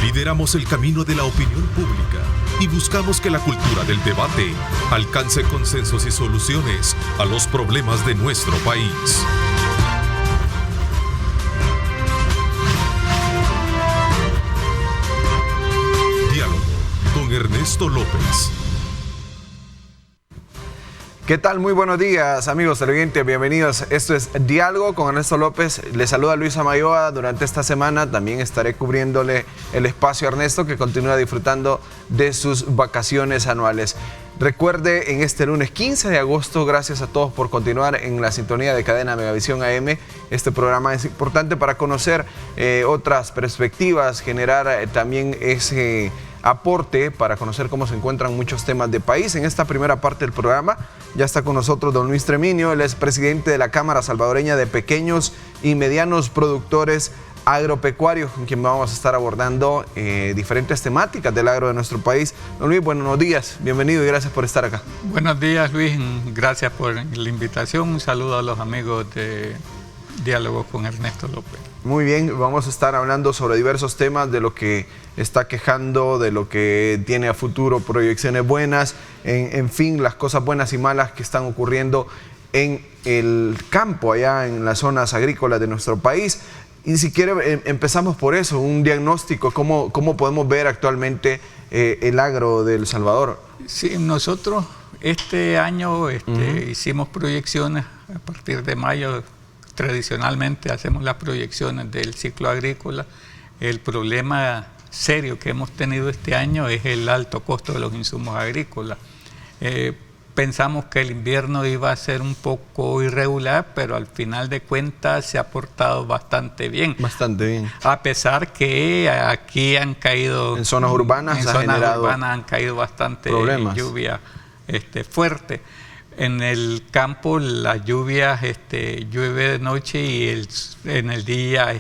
Lideramos el camino de la opinión pública y buscamos que la cultura del debate alcance consensos y soluciones a los problemas de nuestro país. Diálogo con Ernesto López. ¿Qué tal? Muy buenos días, amigos televidentes, bienvenidos. Esto es Diálogo con Ernesto López. Les saluda Luisa Mayoa. Durante esta semana también estaré cubriéndole el espacio a Ernesto, que continúa disfrutando de sus vacaciones anuales. Recuerde, en este lunes 15 de agosto, gracias a todos por continuar en la sintonía de Cadena Megavisión AM. Este programa es importante para conocer otras perspectivas, generar también ese aporte para conocer cómo se encuentran muchos temas de país. En esta primera parte del programa ya está con nosotros don Luis Treminio. Él es presidente de la Cámara Salvadoreña de Pequeños y Medianos Productores Agropecuarios, con quien vamos a estar abordando diferentes temáticas del agro de nuestro país. Don Luis, buenos días, bienvenido y gracias por estar acá. Buenos días, Luis, gracias por la invitación. Un saludo a los amigos de Diálogo con Ernesto López. Muy bien, vamos a estar hablando sobre diversos temas, de lo que está quejando, de lo que tiene a futuro, proyecciones buenas, en fin, las cosas buenas y malas que están ocurriendo en el campo, allá en las zonas agrícolas de nuestro país. Y si quiere, empezamos por eso, un diagnóstico, ¿cómo podemos ver actualmente el agro de El Salvador? Sí, nosotros este año hicimos proyecciones a partir de mayo. Tradicionalmente hacemos las proyecciones del ciclo agrícola. El problema serio que hemos tenido este año es el alto costo de los insumos agrícolas. Pensamos que el invierno iba a ser un poco irregular, pero al final de cuentas se ha portado bastante bien. Bastante bien. A pesar que aquí han caído... En zonas urbanas han caído bastante lluvia fuerte. En el campo las lluvias llueve de noche y en el día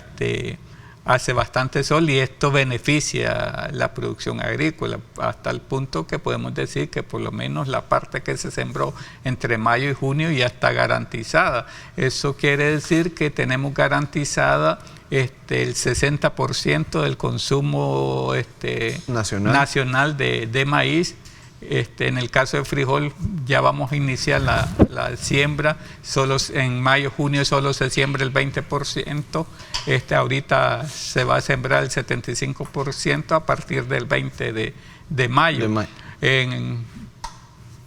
hace bastante sol, y esto beneficia la producción agrícola hasta el punto que podemos decir que por lo menos la parte que se sembró entre mayo y junio ya está garantizada. Eso quiere decir que tenemos garantizada el 60% del consumo nacional de maíz. En el caso de frijol ya vamos a iniciar la siembra. Solo en mayo, junio solo se siembra el 20%. Ahorita se va a sembrar el 75% a partir del 20 de mayo.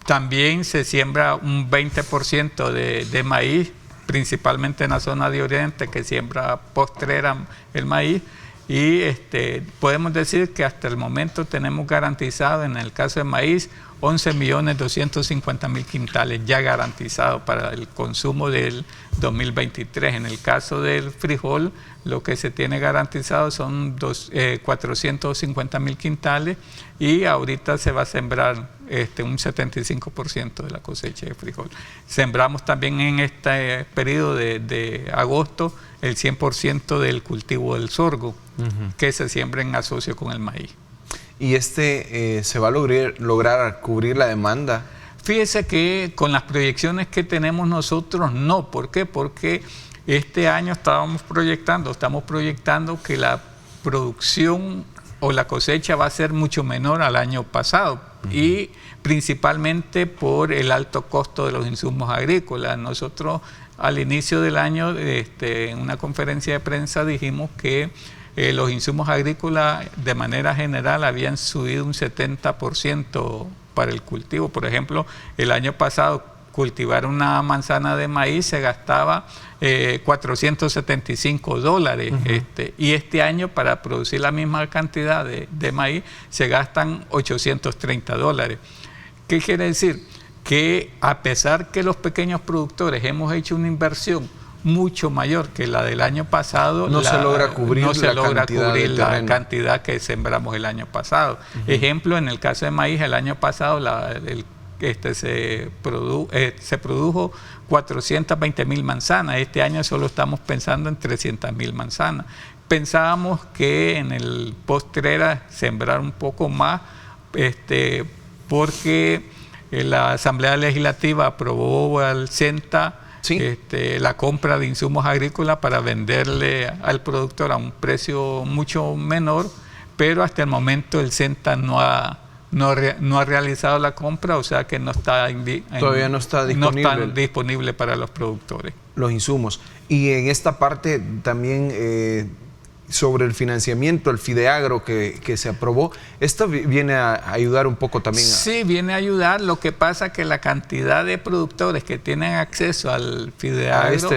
También se siembra un 20% de maíz, principalmente en la zona de Oriente, que siembra postrera el maíz. Y podemos decir que hasta el momento tenemos garantizado, en el caso de maíz, 11.250.000 quintales ya garantizados para el consumo del 2023. En el caso del frijol, lo que se tiene garantizado son 450.000 quintales, y ahorita se va a sembrar un 75% de la cosecha de frijol. Sembramos también en este periodo de agosto el 100% del cultivo del sorgo, que se siembra en asocio con el maíz. ¿Y se va a lograr cubrir la demanda? Fíjese que con las proyecciones que tenemos nosotros, no. ¿Por qué? Porque este año estamos proyectando que la producción o la cosecha va a ser mucho menor al año pasado, y principalmente por el alto costo de los insumos agrícolas. Nosotros al inicio del año, en una conferencia de prensa, dijimos que los insumos agrícolas de manera general habían subido un 70% para el cultivo. Por ejemplo, el año pasado cultivar una manzana de maíz se gastaba $475, y este año para producir la misma cantidad de maíz se gastan $830. ¿Qué quiere decir? Que a pesar que los pequeños productores hemos hecho una inversión mucho mayor que la del año pasado, no se logra cubrir la cantidad que sembramos el año pasado. Ejemplo, en el caso de maíz, el año pasado se produjo 420.000 manzanas. Este año solo estamos pensando en 300.000 manzanas. Pensábamos que en el postrera sembrar un poco más, porque la Asamblea Legislativa aprobó al CENTA la compra de insumos agrícolas para venderle al productor a un precio mucho menor, pero hasta el momento el CENTA no ha realizado la compra, o sea que todavía no está disponible. No están disponible para los productores. Los insumos. Y en esta parte también sobre el financiamiento, el Fideagro que se aprobó, ¿esto viene a ayudar un poco también? Sí, viene a ayudar. Lo que pasa es que la cantidad de productores que tienen acceso al Fideagro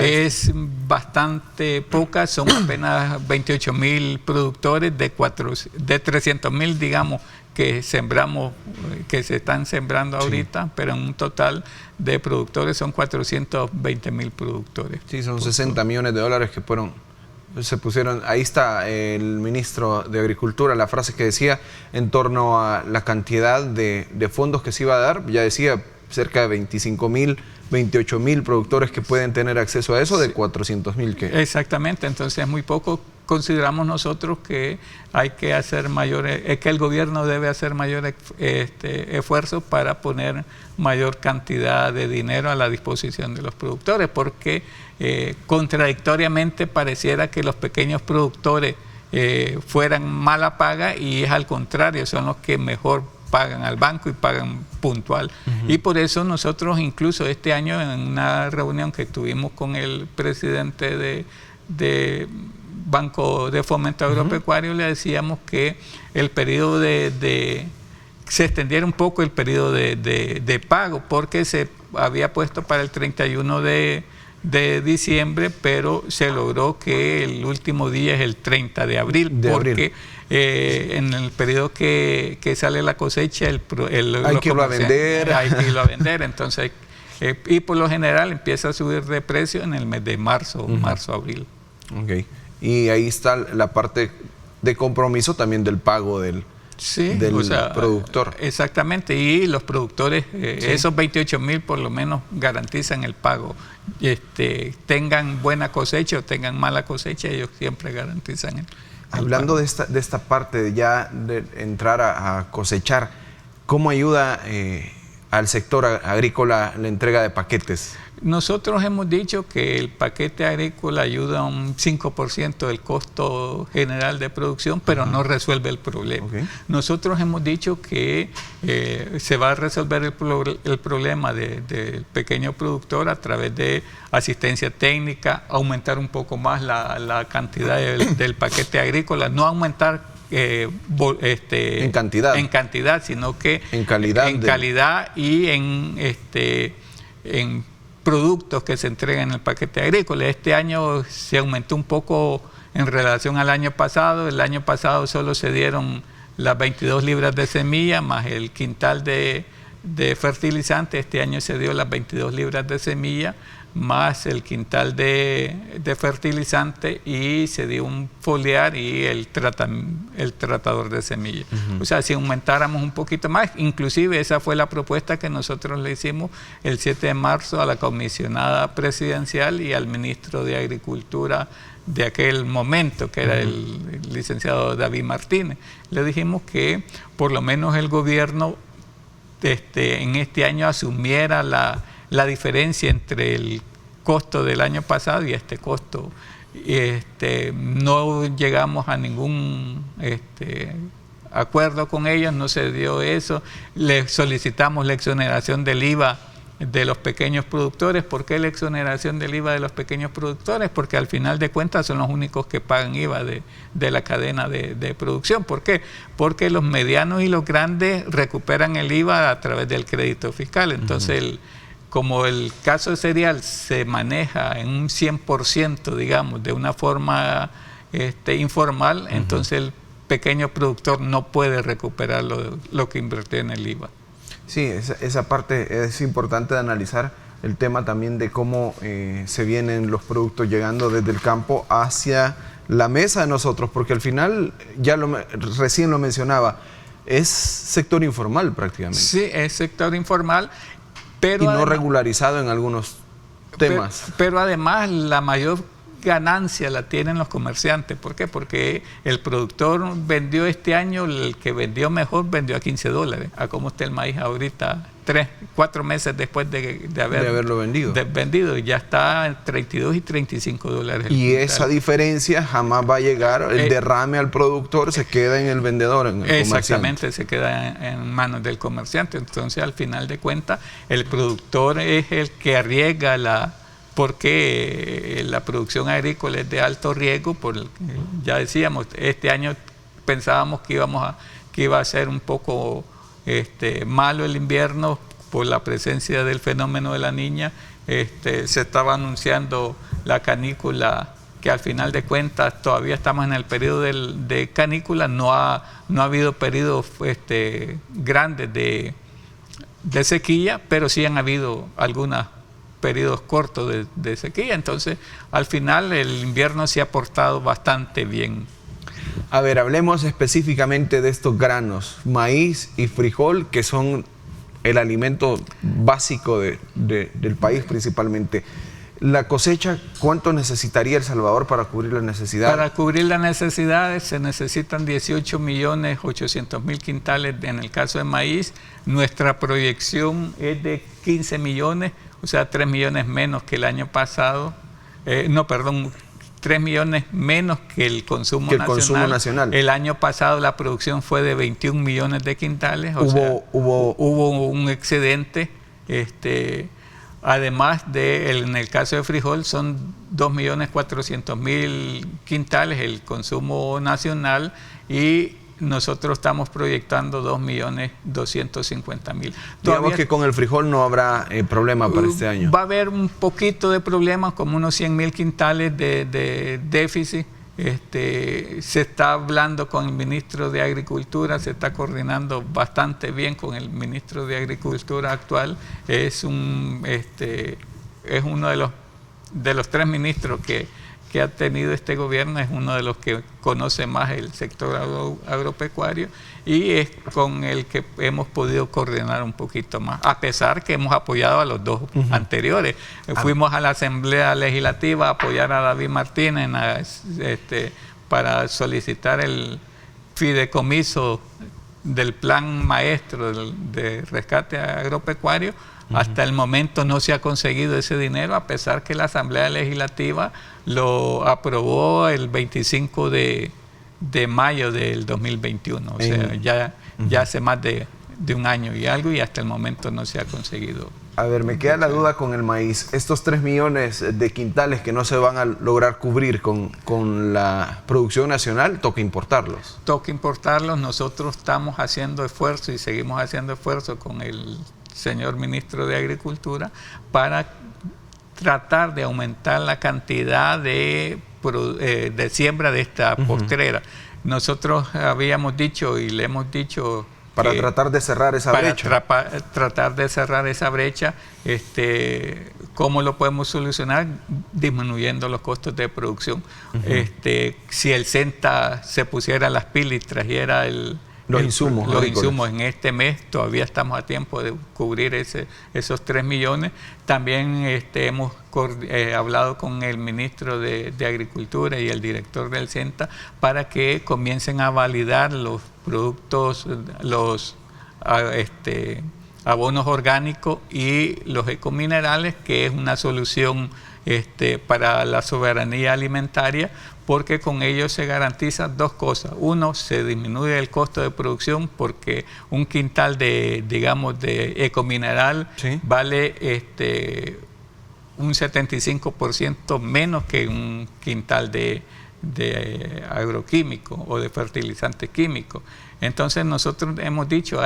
es bastante poca. Son apenas 28.000 productores de 300.000, digamos, que sembramos, que se están sembrando ahorita, sí. Pero en un total de productores son 420.000 productores. Sí, son 60 millones de dólares que se pusieron. Ahí está el ministro de Agricultura, la frase que decía en torno a la cantidad de fondos que se iba a dar, ya decía cerca de 25.000, 28.000 productores que pueden tener acceso a eso, de 400.000 que... Exactamente, entonces es muy poco. Consideramos nosotros que hay que hacer que el gobierno debe hacer mayor esfuerzo para poner mayor cantidad de dinero a la disposición de los productores, porque contradictoriamente pareciera que los pequeños productores fueran mala paga, y es al contrario, son los que mejor pagan al banco y pagan puntual. Y por eso nosotros incluso este año, en una reunión que tuvimos con el presidente de Banco de Fomento Agropecuario, le decíamos que el periodo se extendiera un poco el periodo de pago, porque se había puesto para el 31 de diciembre, pero se logró que el último día es el 30 de abril, porque en el periodo que sale la cosecha, hay que irlo a vender. Hay que irlo a vender, entonces, y por lo general empieza a subir de precio en el mes de marzo, marzo-abril. Okay. Y ahí está la parte de compromiso también del pago del productor. Exactamente, y los productores, esos 28.000 por lo menos garantizan el pago. Tengan buena cosecha o tengan mala cosecha, ellos siempre garantizan el Hablando pago. de esta parte ya de entrar a cosechar, ¿cómo ayuda al sector agrícola la entrega de paquetes? Nosotros hemos dicho que el paquete agrícola ayuda a un 5% del costo general de producción, pero no resuelve el problema. Nosotros hemos dicho que se va a resolver el problema del pequeño productor a través de asistencia técnica, aumentar un poco más la cantidad del paquete agrícola, no aumentar en cantidad, sino que en calidad y en productos que se entregan en el paquete agrícola. Este año se aumentó un poco en relación al año pasado. El año pasado solo se dieron las 22 libras de semilla más el quintal de fertilizante. Este año se dio las 22 libras de semilla más el quintal de fertilizante, y se dio un foliar y el tratador de semilla. O sea, si aumentáramos un poquito más, inclusive esa fue la propuesta que nosotros le hicimos el 7 de marzo a la comisionada presidencial y al ministro de Agricultura de aquel momento, que era el licenciado David Martínez. Le dijimos que por lo menos el gobierno en este año asumiera la diferencia entre el costo del año pasado y este costo. No llegamos a ningún acuerdo con ellos, no se dio eso. Le solicitamos la exoneración del IVA de los pequeños productores. ¿Por qué la exoneración del IVA de los pequeños productores? Porque al final de cuentas son los únicos que pagan IVA de la cadena de producción. ¿Por qué? Porque los medianos y los grandes recuperan el IVA a través del crédito fiscal. Entonces, como el caso de cereal se maneja en un 100%, digamos, de una forma informal, entonces el pequeño productor no puede recuperar lo que invirtió en el IVA. Sí, esa parte es importante de analizar, el tema también de cómo se vienen los productos llegando desde el campo hacia la mesa de nosotros, porque al final, recién lo mencionaba, es sector informal prácticamente. Sí, es sector informal, pero y no regularizado en algunos temas. Pero además la mayor ganancia la tienen los comerciantes. ¿Por qué? Porque el productor vendió este año, el que vendió mejor vendió a $15. ¿A cómo está el maíz ahorita? 3-4 meses después de haberlo vendido, ya está en $32 y $35. Y esa diferencia jamás va a llegar, el derrame al productor se queda en el vendedor, en el exactamente, se queda en manos del comerciante. Entonces, al final de cuentas, el productor es el que arriesga porque la producción agrícola es de alto riesgo. Ya decíamos, este año pensábamos que iba a ser un poco malo el invierno por la presencia del fenómeno de la Niña. Se estaba anunciando la canícula, que al final de cuentas todavía estamos en el periodo de canícula. No ha habido periodos grandes de sequía, pero sí han habido algunos periodos cortos de sequía. Entonces, al final el invierno se ha portado bastante bien. A ver, hablemos específicamente de estos granos, maíz y frijol, que son el alimento básico del país principalmente. La cosecha, ¿cuánto necesitaría El Salvador para cubrir las necesidades? Para cubrir las necesidades se necesitan 18.800.000 quintales en el caso de maíz. Nuestra proyección es de 15 millones, o sea, 3 millones menos que el año pasado. 3 millones menos que el consumo nacional. El año pasado la producción fue de 21 millones de quintales, hubo un excedente. Además en el caso de frijol son 2.400.000 quintales el consumo nacional, y nosotros estamos proyectando 2.250.000. Digamos que con el frijol no habrá problema para este año. Va a haber un poquito de problemas, como unos 100.000 quintales de déficit. Se está hablando con el ministro de Agricultura, se está coordinando bastante bien con el ministro de Agricultura actual. Es uno de los 3 ministros que ha tenido este gobierno, es uno de los que conoce más el sector agropecuario, y es con el que hemos podido coordinar un poquito más, a pesar que hemos apoyado a los dos anteriores. Fuimos a la Asamblea Legislativa a apoyar a David Martínez para solicitar el fideicomiso del plan maestro de rescate agropecuario. Hasta el momento no se ha conseguido ese dinero, a pesar que la Asamblea Legislativa lo aprobó el 25 de mayo del 2021. O sea, ya hace más de un año y algo, y hasta el momento no se ha conseguido. A ver, me queda la duda con el maíz. Estos 3 millones de quintales que no se van a lograr cubrir con la producción nacional, toca importarlos. Toca importarlos. Nosotros estamos haciendo esfuerzo y seguimos haciendo esfuerzo con el señor ministro de Agricultura para tratar de aumentar la cantidad de siembra de esta postrera. Nosotros habíamos dicho y le hemos dicho para tratar de cerrar esa brecha. Tratar de cerrar esa brecha. ¿Cómo lo podemos solucionar? Disminuyendo los costos de producción. Si el CENTA se pusiera las pilas y trajera los insumos en este mes, todavía estamos a tiempo de cubrir esos 3 millones. También hemos hablado con el ministro de Agricultura y el director del CENTA para que comiencen a validar los productos, los abonos orgánicos y los ecominerales, que es una solución para la soberanía alimentaria, porque con ello se garantizan 2 cosas. Uno, se disminuye el costo de producción, porque un quintal de ecomineral vale un 75% menos que un quintal de agroquímico o de fertilizante químico. Entonces nosotros hemos dicho,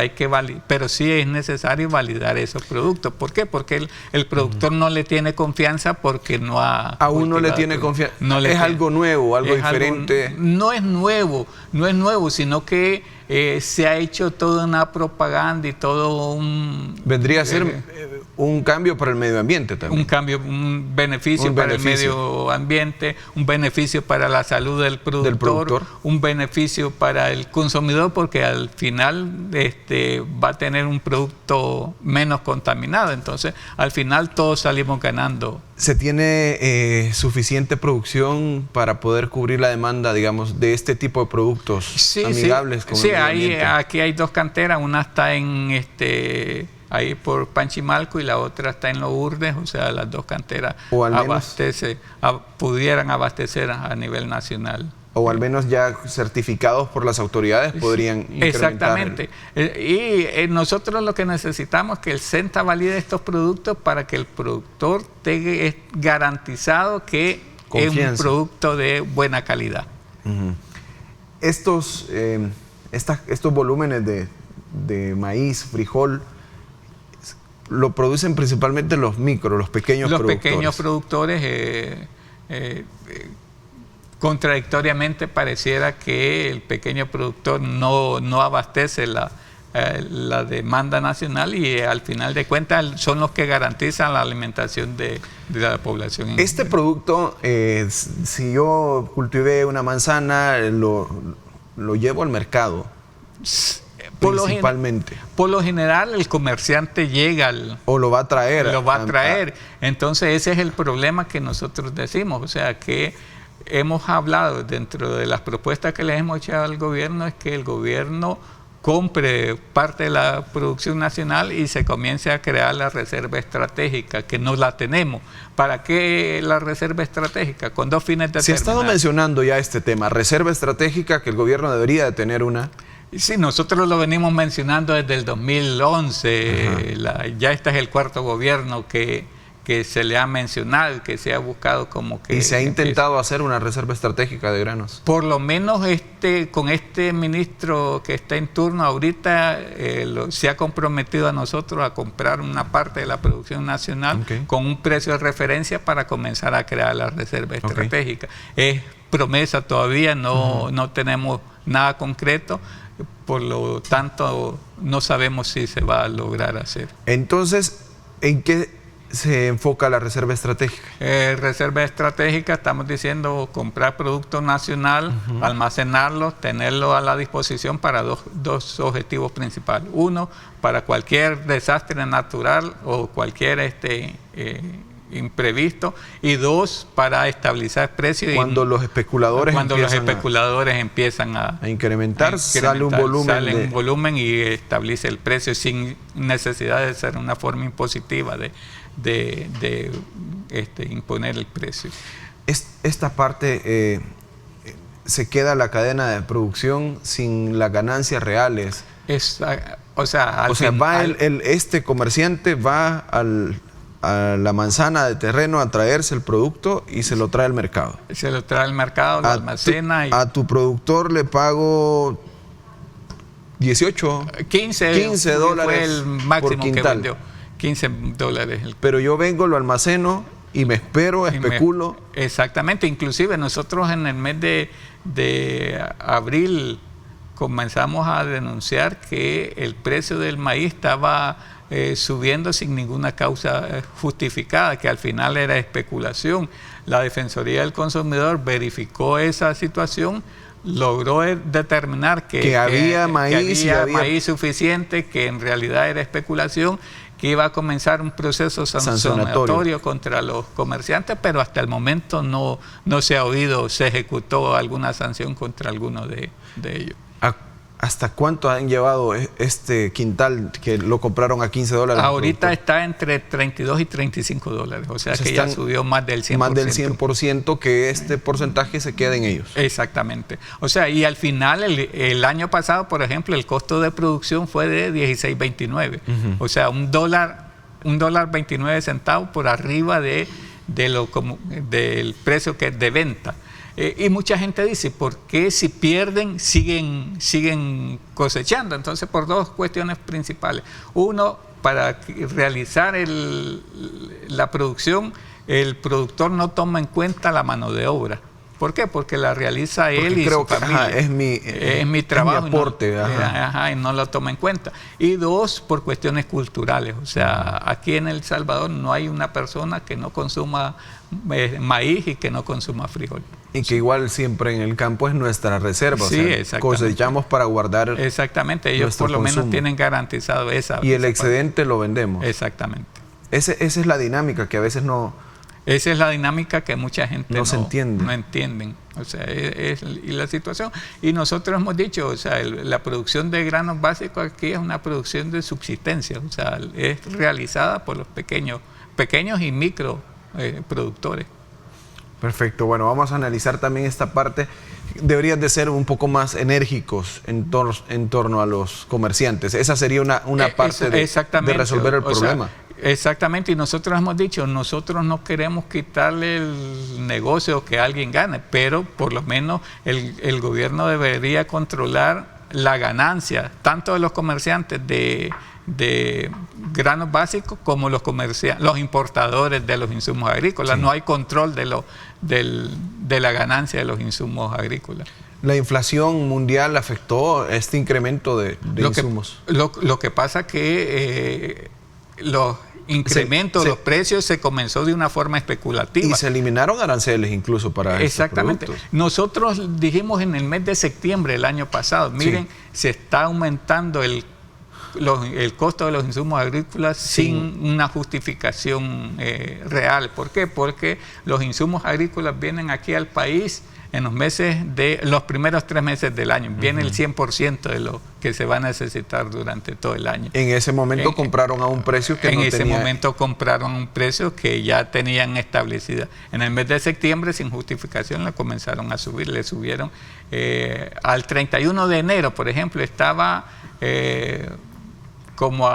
pero sí es necesario validar esos productos. ¿Por qué? Porque el productor no le tiene confianza, porque no ha... Aún no le tiene confianza. Es algo nuevo, algo diferente. No es nuevo, sino que se ha hecho toda una propaganda y todo un... Vendría a ser un cambio para el medio ambiente también. Un beneficio para el medio ambiente, un beneficio para la la salud del productor, un beneficio para el consumidor, porque al final va a tener un producto menos contaminado. Entonces, al final todos salimos ganando. ¿Se tiene suficiente producción para poder cubrir la demanda, digamos, de este tipo de productos amigables con el medio ambiente? Aquí hay dos canteras, una está en ahí por Panchimalco y la otra está en Lourdes, o sea, las dos canteras pudieran abastecer a nivel nacional. O al menos ya certificados por las autoridades podrían incrementar. Exactamente. Y nosotros lo que necesitamos es que el SENTA valide estos productos para que el productor tenga garantizado que es un producto de buena calidad. Estos volúmenes de maíz, frijol, lo producen principalmente los pequeños productores. Los pequeños productores, contradictoriamente pareciera que el pequeño productor no abastece la demanda nacional y al final de cuentas son los que garantizan la alimentación de la población. Este producto, si yo cultivé una manzana, lo llevo al mercado. Principalmente. Por lo general el comerciante llega o lo va a traer. Entonces ese es el problema que nosotros decimos, o sea que hemos hablado dentro de las propuestas que les hemos echado al gobierno, es que el gobierno compre parte de la producción nacional y se comience a crear la reserva estratégica, que no la tenemos. ¿Para qué la reserva estratégica? Con dos fines determinados. Se ha estado mencionando ya este tema, reserva estratégica, que el gobierno debería de tener una. Sí, nosotros lo venimos mencionando desde el 2011, ya este es el cuarto gobierno que se le ha mencionado, que se ha buscado como que... ¿Y se ha intentado hacer una reserva estratégica de granos? Por lo menos con este ministro que está en turno ahorita, se ha comprometido a nosotros a comprar una parte de la producción nacional con un precio de referencia para comenzar a crear la reserva estratégica. Es promesa todavía, no tenemos nada concreto. Por lo tanto, no sabemos si se va a lograr hacer. Entonces, ¿en qué se enfoca la reserva estratégica? Reserva estratégica, estamos diciendo comprar producto nacional, almacenarlo, tenerlo a la disposición para dos objetivos principales. Uno, para cualquier desastre natural o cualquier imprevisto, y dos, para estabilizar precios. Cuando los especuladores empiezan a incrementar, sale un volumen y establece el precio sin necesidad de ser una forma impositiva de imponer el precio. Esta parte se queda la cadena de producción sin las ganancias reales. Este comerciante va a la manzana de terreno a traerse el producto y se lo trae al mercado. Se lo trae al mercado, lo almacena. A tu productor le pago 15 dólares fue el máximo por quintal. Que vendió. $15. Pero yo vengo, lo almaceno y me espero, especulo. Exactamente, inclusive nosotros en el mes de abril comenzamos a denunciar que el precio del maíz estaba subiendo sin ninguna causa justificada, que al final era especulación. La Defensoría del Consumidor verificó esa situación, logró determinar que había maíz suficiente, que en realidad era especulación, que iba a comenzar un proceso sancionatorio contra los comerciantes, pero hasta el momento no se ha oído, se ejecutó alguna sanción contra alguno de ellos. ¿Hasta cuánto han llevado este quintal que lo compraron a $15? Ahorita está entre $32 y $35, o sea que ya subió más del 100%. Más del 100%, que este porcentaje se queda en ellos. Exactamente. O sea, y al final, el año pasado, por ejemplo, el costo de producción fue de $16.29. O sea, $1.29 por arriba del precio que es de venta. Y mucha gente dice, ¿por qué si pierden siguen cosechando? Entonces, por dos cuestiones principales. Uno, para realizar la producción, el productor no toma en cuenta la mano de obra. ¿Por qué? Porque la realiza él y su familia. Es mi trabajo. Es mi aporte. Y no lo toma en cuenta. Y dos, por cuestiones culturales. O sea, aquí en El Salvador no hay una persona que no consuma maíz y que no consuma frijol. Y que igual siempre en el campo es nuestra reserva. Sí, o sea, cosechamos para guardar. Exactamente, ellos por lo menos tienen garantizado esa. Y el excedente lo vendemos. Exactamente. Esa es la dinámica que a veces no. Esa es la dinámica que mucha gente no entiende. No entienden. O sea, y la situación. Y nosotros hemos dicho, o sea, la producción de granos básicos aquí es una producción de subsistencia. O sea, es realizada por los pequeños y micro productores. Perfecto. Bueno, vamos a analizar también esta parte. Deberían de ser un poco más enérgicos en torno a los comerciantes. Esa sería una parte de resolver el problema. Exactamente, y nosotros hemos dicho, nosotros no queremos quitarle el negocio que alguien gane, pero por lo menos el gobierno debería controlar la ganancia, tanto de los comerciantes de granos básicos como los importadores de los insumos agrícolas. Sí. No hay control de la ganancia de los insumos agrícolas. ¿La inflación mundial afectó este incremento de insumos? Lo que pasa que los incrementos, los precios se comenzó de una forma especulativa. Y se eliminaron aranceles incluso para exactamente. Estos productos. Nosotros dijimos en el mes de septiembre del año pasado, miren, se está aumentando el costo de los insumos agrícolas sin una justificación real. ¿Por qué? Porque los insumos agrícolas vienen aquí al país en los primeros 3 meses del año. Viene el 100% de lo que se va a necesitar durante todo el año. En ese momento compraron a un precio que no tenía. En ese momento compraron un precio que ya tenían establecida. En el mes de septiembre, sin justificación, la comenzaron a subir. Le subieron al 31 de enero, por ejemplo, estaba como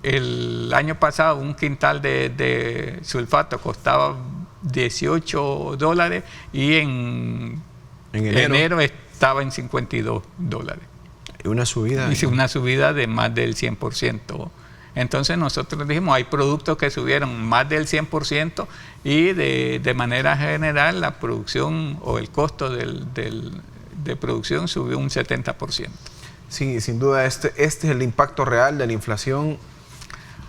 el año pasado, un quintal de sulfato costaba $18 y en enero estaba en $52. Una subida. Y una subida de más del 100%. Entonces nosotros dijimos, hay productos que subieron más del 100% y de manera general la producción o el costo de producción subió un 70%. Sí, sin duda este es el impacto real de la inflación.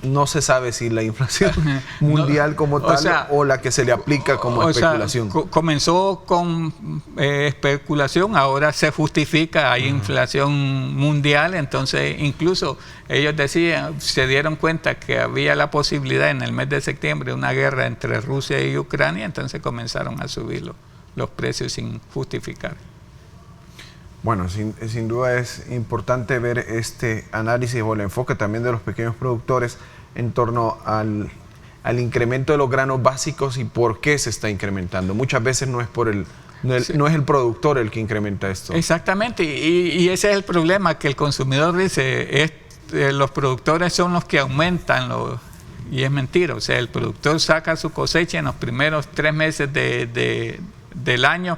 No se sabe si la inflación mundial como tal o la que se le aplica como especulación. Sea, comenzó con especulación, ahora se justifica, hay inflación mundial, entonces incluso ellos se dieron cuenta que había la posibilidad en el mes de septiembre de una guerra entre Rusia y Ucrania, entonces comenzaron a subir los precios sin justificar. Bueno, sin duda es importante ver este análisis o el enfoque también de los pequeños productores en torno al incremento de los granos básicos y por qué se está incrementando. Muchas veces no es el productor el que incrementa esto. Exactamente, y ese es el problema, que el consumidor dice, los productores son los que aumentan y es mentira. O sea, el productor saca su cosecha en los primeros 3 meses del año,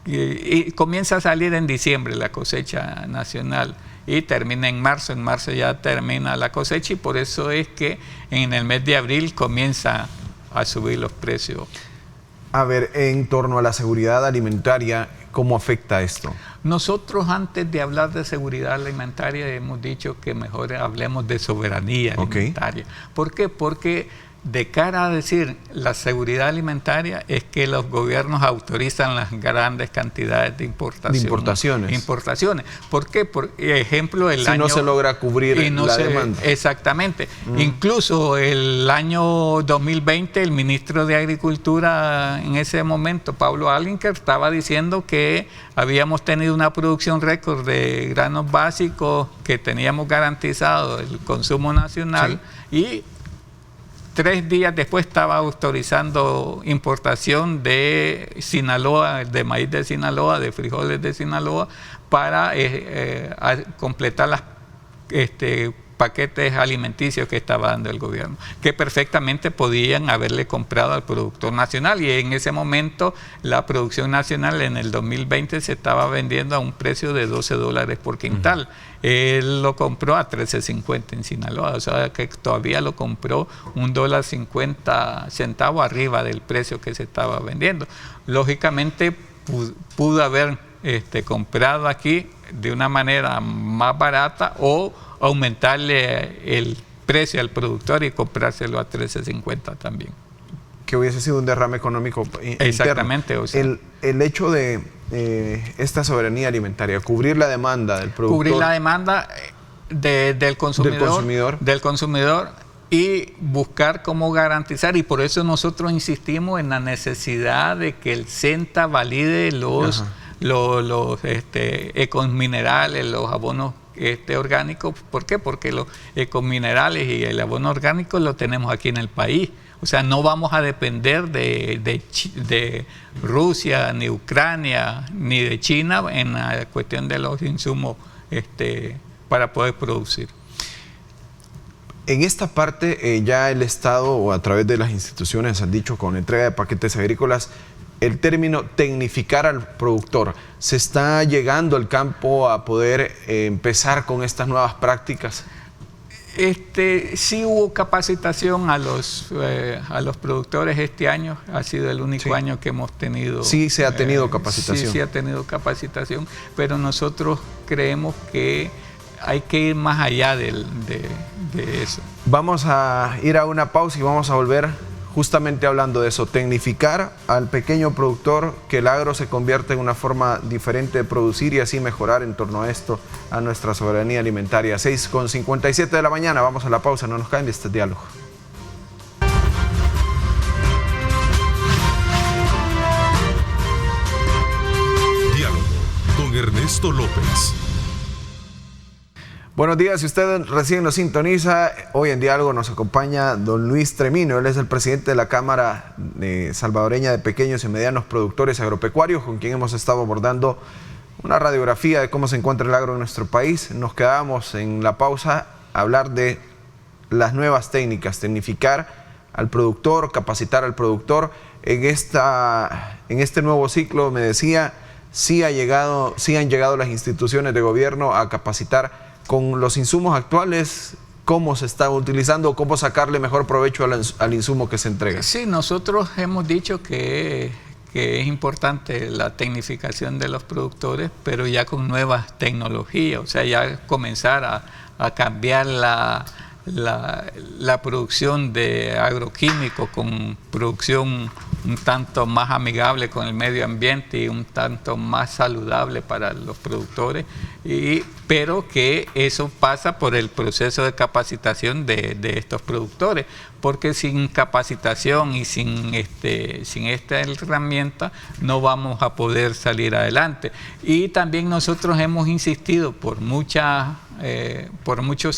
y comienza a salir en diciembre la cosecha nacional y termina en marzo ya termina la cosecha, y por eso es que en el mes de abril comienza a subir los precios. A ver, en torno a la seguridad alimentaria, ¿cómo afecta esto? Nosotros, antes de hablar de seguridad alimentaria, hemos dicho que mejor hablemos de soberanía alimentaria. ¿Por qué? Porque de cara a decir la seguridad alimentaria es que los gobiernos autorizan las grandes cantidades de importaciones. ¿Por qué? Por ejemplo, si no se logra cubrir la demanda. Exactamente. Incluso el año 2020, el ministro de Agricultura en ese momento, Pablo Alinker, estaba diciendo que habíamos tenido una producción récord de granos básicos, que teníamos garantizado el consumo nacional, y 3 días después estaba autorizando importación de Sinaloa, de maíz de Sinaloa, de frijoles de Sinaloa, para completar las paquetes alimenticios que estaba dando el gobierno, que perfectamente podían haberle comprado al productor nacional, y en ese momento la producción nacional en el 2020 se estaba vendiendo a un precio de $12 por quintal. Él lo compró a $13.50 en Sinaloa, o sea que todavía lo compró $1.50 arriba del precio que se estaba vendiendo. Lógicamente pudo haber comprado aquí de una manera más barata o aumentarle el precio al productor y comprárselo a $13.50 también. Que hubiese sido un derrame económico interno. Exactamente. O sea, el hecho de esta soberanía alimentaria, cubrir la demanda del productor. Cubrir la demanda del consumidor y buscar cómo garantizar, y por eso nosotros insistimos en la necesidad de que el SENTA valide los ecominerales, los abonos orgánicos. ¿Por qué? Porque los ecominerales y el abono orgánico lo tenemos aquí en el país. O sea, no vamos a depender de Rusia, ni Ucrania, ni de China en la cuestión de los insumos para poder producir. En esta parte ya el Estado, o a través de las instituciones, han dicho con entrega de paquetes agrícolas, el término tecnificar al productor. ¿Se está llegando al campo a poder empezar con estas nuevas prácticas? Sí hubo capacitación a los productores este año. Ha sido el único año que hemos tenido. Sí, se ha tenido capacitación. Sí, ha tenido capacitación, pero nosotros creemos que hay que ir más allá de eso. Vamos a ir a una pausa y vamos a volver justamente hablando de eso, tecnificar al pequeño productor, que el agro se convierta en una forma diferente de producir y así mejorar en torno a esto, a nuestra soberanía alimentaria. 6:57 de la mañana, vamos a la pausa, no nos caen de este diálogo. Diálogo con Ernesto López. Buenos días, si usted recién nos sintoniza, hoy en Diálogo nos acompaña don Luis Tremino. Él es el presidente de la Cámara Salvadoreña de Pequeños y Medianos Productores Agropecuarios, con quien hemos estado abordando una radiografía de cómo se encuentra el agro en nuestro país. Nos quedamos en la pausa a hablar de las nuevas técnicas, tecnificar al productor, capacitar al productor. En este nuevo ciclo, me decía, sí han llegado las instituciones de gobierno a capacitar con los insumos actuales, cómo se está utilizando, cómo sacarle mejor provecho al insumo que se entrega. Sí, nosotros hemos dicho que es importante la tecnificación de los productores, pero ya con nuevas tecnologías, o sea, ya comenzar a cambiar la producción de agroquímicos con producción un tanto más amigable con el medio ambiente y un tanto más saludable para los productores, pero que eso pasa por el proceso de capacitación de estos productores, porque sin capacitación y sin esta herramienta no vamos a poder salir adelante. Y también nosotros hemos insistido por muchos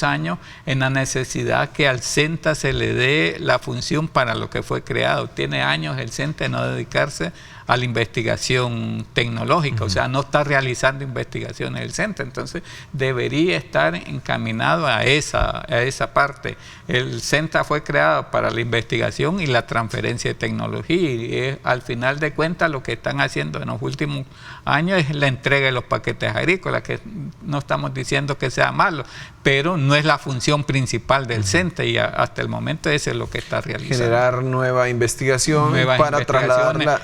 años en la necesidad que al SENTA se le dé la función para lo que fue creado. Tiene años el SENTA de no dedicarse a la investigación tecnológica, o sea, no está realizando investigaciones el SENTA, entonces debería estar encaminado a esa parte. El SENTA fue creado para la investigación y la transferencia de tecnología, y al final de cuentas lo que están haciendo en los últimos años es la entrega de los paquetes agrícolas, que no estamos diciendo que sea malo, pero no es la función principal del SENTA, y hasta el momento eso es lo que está realizando. Generar nueva investigación para trasladarla,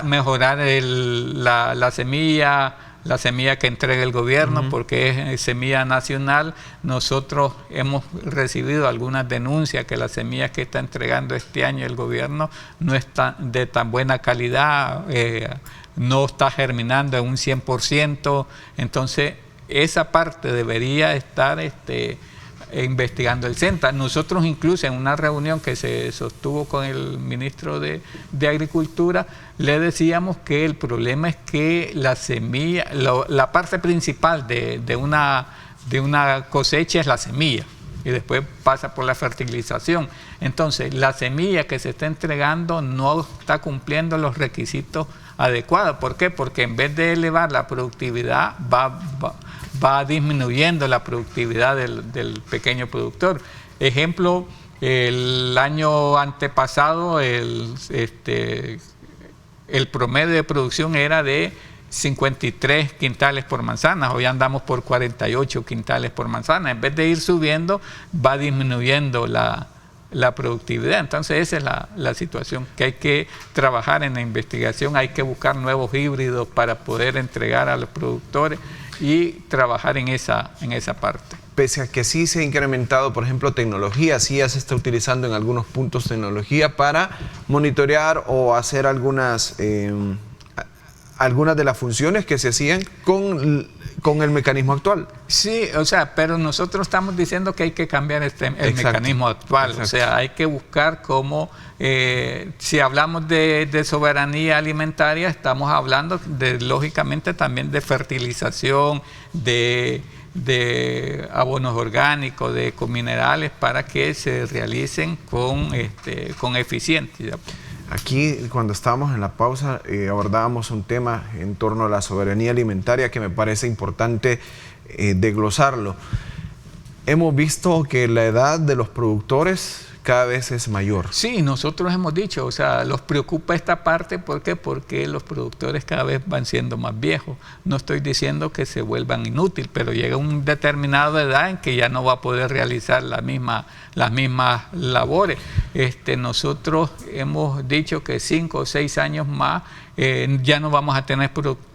mejorar la semilla que entrega el gobierno, porque es semilla nacional. Nosotros hemos recibido algunas denuncias que las semillas que está entregando este año el gobierno no están de tan buena calidad, no está germinando en un 100%, entonces esa parte debería estar investigando el SENTA. Nosotros incluso en una reunión que se sostuvo con el ministro de Agricultura, le decíamos que el problema es que la semilla, la parte principal de una cosecha es la semilla, y después pasa por la fertilización. Entonces, la semilla que se está entregando no está cumpliendo los requisitos adecuados. ¿Por qué? Porque en vez de elevar la productividad, va va disminuyendo la productividad del pequeño productor. Ejemplo, el año antepasado el promedio de producción era de 53 quintales por manzana, hoy andamos por 48 quintales por manzana. En vez de ir subiendo, va disminuyendo la productividad. Entonces esa es la situación, que hay que trabajar en la investigación, hay que buscar nuevos híbridos para poder entregar a los productores y trabajar en esa parte. Pese a que sí se ha incrementado, por ejemplo, tecnología, sí ya se está utilizando en algunos puntos tecnología para monitorear o hacer algunas de las funciones que se hacían con el mecanismo actual. Sí, o sea, pero nosotros estamos diciendo que hay que cambiar el mecanismo actual. Exacto. O sea, hay que buscar cómo, si hablamos de soberanía alimentaria, estamos hablando lógicamente también de fertilización, de abonos orgánicos, de ecominerales, para que se realicen con eficiencia. Aquí, cuando estábamos en la pausa, abordábamos un tema en torno a la soberanía alimentaria que me parece importante desglosarlo. Hemos visto que la edad de los productores cada vez es mayor. Sí, nosotros hemos dicho, o sea, los preocupa esta parte, ¿por qué? Porque los productores cada vez van siendo más viejos. No estoy diciendo que se vuelvan inútiles, pero llega una determinada edad en que ya no va a poder realizar las mismas labores. Nosotros hemos dicho que 5 o 6 años más ya no vamos a tener productores.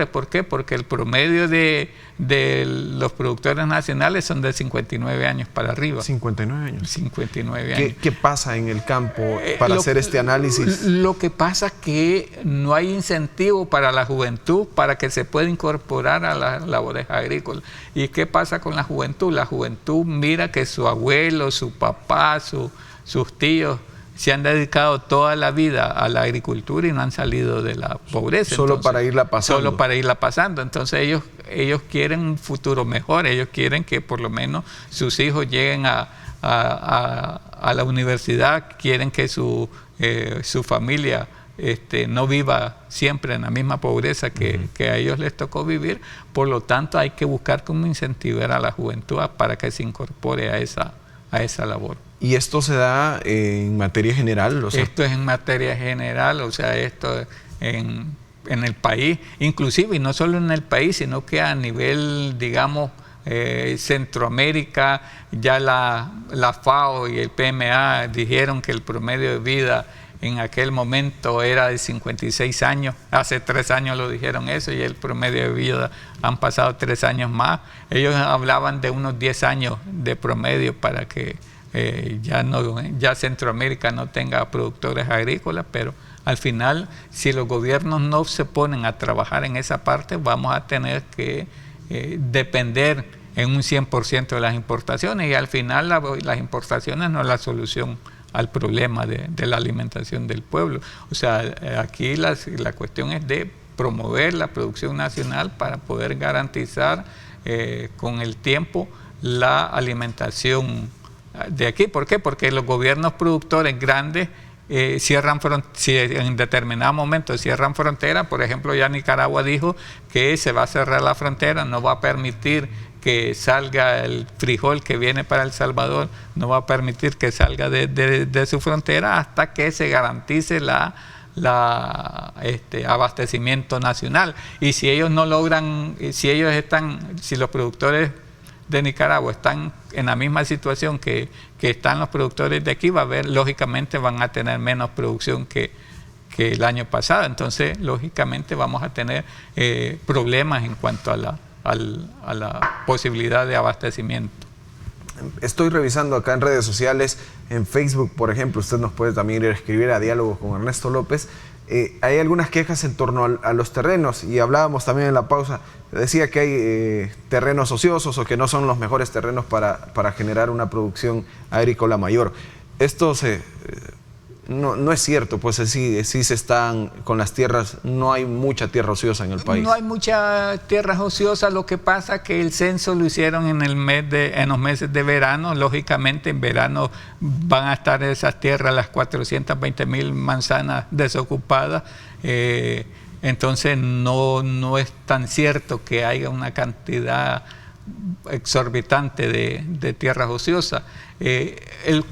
¿Por qué? Porque el promedio de los productores nacionales son de 59 años para arriba. 59 años. 59 años. ¿Qué pasa en el campo para hacer este análisis? Lo que pasa es que no hay incentivo para la juventud para que se pueda incorporar a las labores agrícolas. ¿Y qué pasa con la juventud? La juventud mira que su abuelo, su papá, sus tíos se han dedicado toda la vida a la agricultura y no han salido de la pobreza. Solo para irla pasando. Solo para irla pasando. Entonces ellos quieren un futuro mejor, ellos quieren que por lo menos sus hijos lleguen a la universidad, quieren que su familia no viva siempre en la misma pobreza que a ellos les tocó vivir. Por lo tanto, hay que buscar cómo incentivar a la juventud para que se incorpore a esa labor. ¿Y esto se da en materia general? O sea, esto es en materia general, o sea, esto en el país, inclusive, y no solo en el país, sino que a nivel, digamos, Centroamérica, ya la FAO y el PMA dijeron que el promedio de vida en aquel momento era de 56 años, hace 3 años lo dijeron eso, y el promedio de vida han pasado 3 años más. Ellos hablaban de unos 10 años de promedio para que ya Centroamérica no tenga productores agrícolas, pero al final, si los gobiernos no se ponen a trabajar en esa parte, vamos a tener que depender en un 100% de las importaciones, y al final las importaciones no es la solución al problema de la alimentación del pueblo. O sea, aquí la cuestión es de promover la producción nacional para poder garantizar con el tiempo la alimentación de aquí. ¿Por qué? Porque los gobiernos productores grandes si en determinado momento cierran fronteras. Por ejemplo, ya Nicaragua dijo que se va a cerrar la frontera, no va a permitir que salga el frijol que viene para El Salvador, no va a permitir que salga de su frontera hasta que se garantice abastecimiento nacional. Y si ellos no logran, si los productores de Nicaragua están en la misma situación que están los productores de aquí, lógicamente van a tener menos producción que el año pasado. Entonces, lógicamente vamos a tener problemas en cuanto a la posibilidad de abastecimiento. Estoy revisando acá en redes sociales, en Facebook, por ejemplo, usted nos puede también ir a escribir a Diálogos con Ernesto López. Hay algunas quejas en torno a los terrenos, y hablábamos también en la pausa, decía que hay terrenos ociosos o que no son los mejores terrenos para generar una producción agrícola mayor. Esto no es cierto, pues sí se están con las tierras, no hay mucha tierra ociosa en el país. No hay mucha tierra ociosa, lo que pasa es que el censo lo hicieron en los meses de verano. Lógicamente en verano van a estar esas tierras, las 420,000 manzanas desocupadas. Entonces no es tan cierto que haya una cantidad exorbitante de tierras ociosas.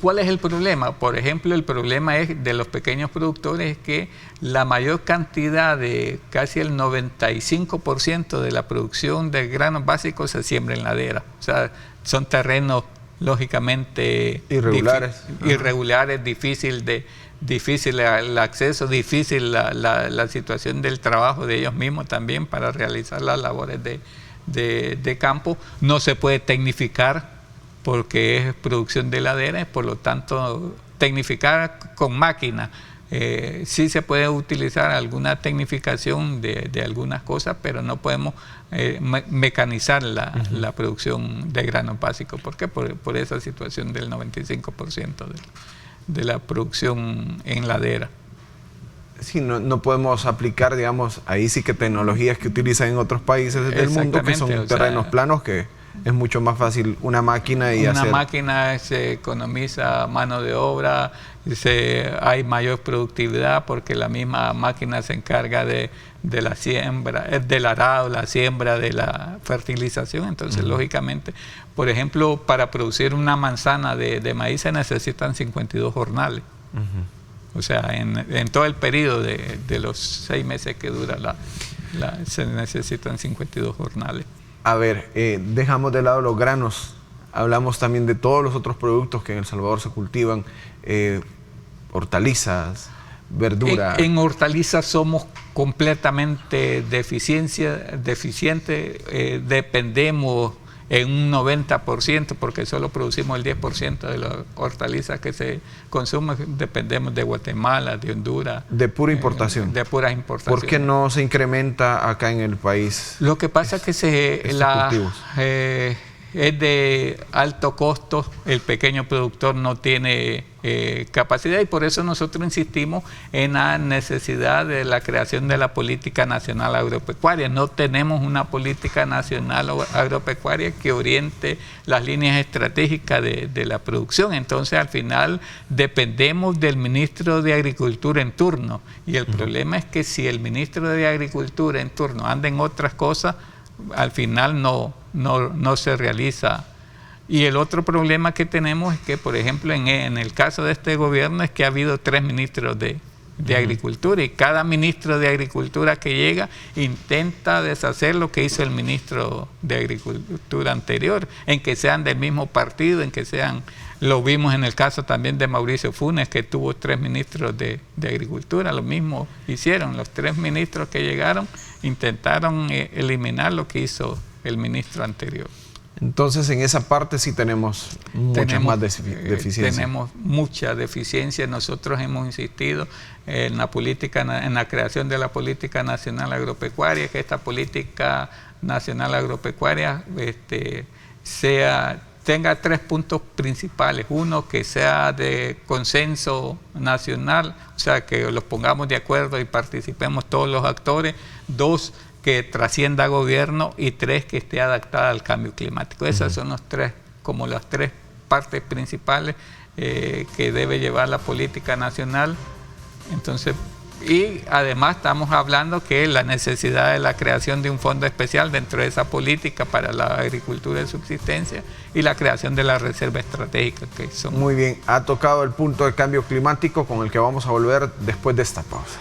¿Cuál es el problema? Por ejemplo, el problema de los pequeños productores es que la mayor cantidad de casi el 95% de la producción de granos básicos se siembra en ladera. O sea, son terrenos lógicamente irregulares, difícil el acceso, difícil la situación del trabajo de ellos mismos también para realizar las labores de campo. No se puede tecnificar porque es producción de ladera y por lo tanto tecnificar con máquina. Sí se puede utilizar alguna tecnificación de algunas cosas, pero no podemos mecanizar la producción de granos básicos. ¿Por qué? Por esa situación del 95% de la producción en ladera. Sí, no podemos aplicar, digamos, ahí sí que tecnologías que utilizan en otros países del mundo, que son terrenos planos, que es mucho más fácil una máquina y hacer... Una máquina se economiza mano de obra, hay mayor productividad porque la misma máquina se encarga de la siembra, del arado, la siembra, de la fertilización. Entonces, lógicamente, por ejemplo, para producir una manzana de maíz se necesitan 52 jornales. O sea, en todo el periodo de los 6 meses que dura se necesitan 52 jornales. A ver, dejamos de lado los granos, hablamos también de todos los otros productos que en El Salvador se cultivan, hortalizas, verdura. En hortalizas somos completamente deficientes, dependemos en un 90%, porque solo producimos el 10% de las hortalizas que se consumen, dependemos de Guatemala, de Honduras. De pura importación. De pura importación. ¿Por qué no se incrementa acá en el país? Lo que pasa es que es de alto costo, el pequeño productor no tiene capacidad y por eso nosotros insistimos en la necesidad de la creación de la política nacional agropecuaria. No tenemos una política nacional agropecuaria que oriente las líneas estratégicas de la producción. Entonces al final dependemos del ministro de Agricultura en turno y el problema es que si el ministro de Agricultura en turno anda en otras cosas, al final no se realiza. Y el otro problema que tenemos es que, por ejemplo, en el caso de este gobierno es que ha habido 3 ministros de Agricultura y cada ministro de Agricultura que llega intenta deshacer lo que hizo el ministro de Agricultura anterior, en que sean del mismo partido, en que sean... Lo vimos en el caso también de Mauricio Funes, que tuvo 3 ministros de Agricultura, lo mismo hicieron. Los 3 ministros que llegaron intentaron eliminar lo que hizo el ministro anterior. Entonces, en esa parte sí tenemos más deficiencia. Tenemos mucha deficiencia. Nosotros hemos insistido en la creación de la Política Nacional Agropecuaria, que esta Política Nacional Agropecuaria tenga 3 puntos principales. Uno, que sea de consenso nacional, o sea, que los pongamos de acuerdo y participemos todos los actores. 2, que trascienda gobierno. Y 3, que esté adaptada al cambio climático. Esas son las 3 partes principales que debe llevar la política nacional. Entonces, y además estamos hablando que la necesidad de la creación de un fondo especial dentro de esa política para la agricultura de subsistencia y la creación de la reserva estratégica. Muy bien, ha tocado el punto del cambio climático con el que vamos a volver después de esta pausa.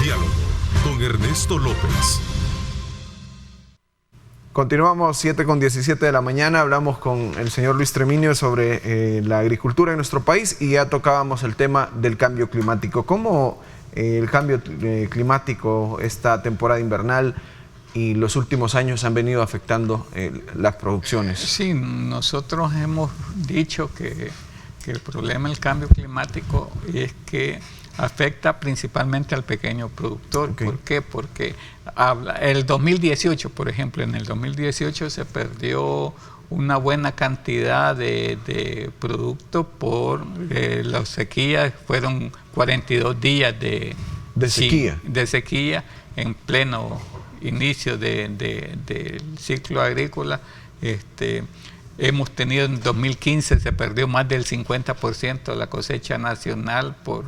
Diálogo con Ernesto López. Continuamos 7:17 de la mañana, hablamos con el señor Luis Treminio sobre la agricultura en nuestro país y ya tocábamos el tema del cambio climático. ¿Cómo el cambio climático, esta temporada invernal y los últimos años han venido afectando las producciones? Sí, nosotros hemos dicho que el problema del cambio climático es que afecta principalmente al pequeño productor. Okay. ¿Por qué? Porque el 2018, por ejemplo, en el 2018 se perdió una buena cantidad de producto por las sequías. Fueron 42 días de sequía en pleno inicio del ciclo agrícola. hemos tenido en 2015, se perdió más del 50% de la cosecha nacional por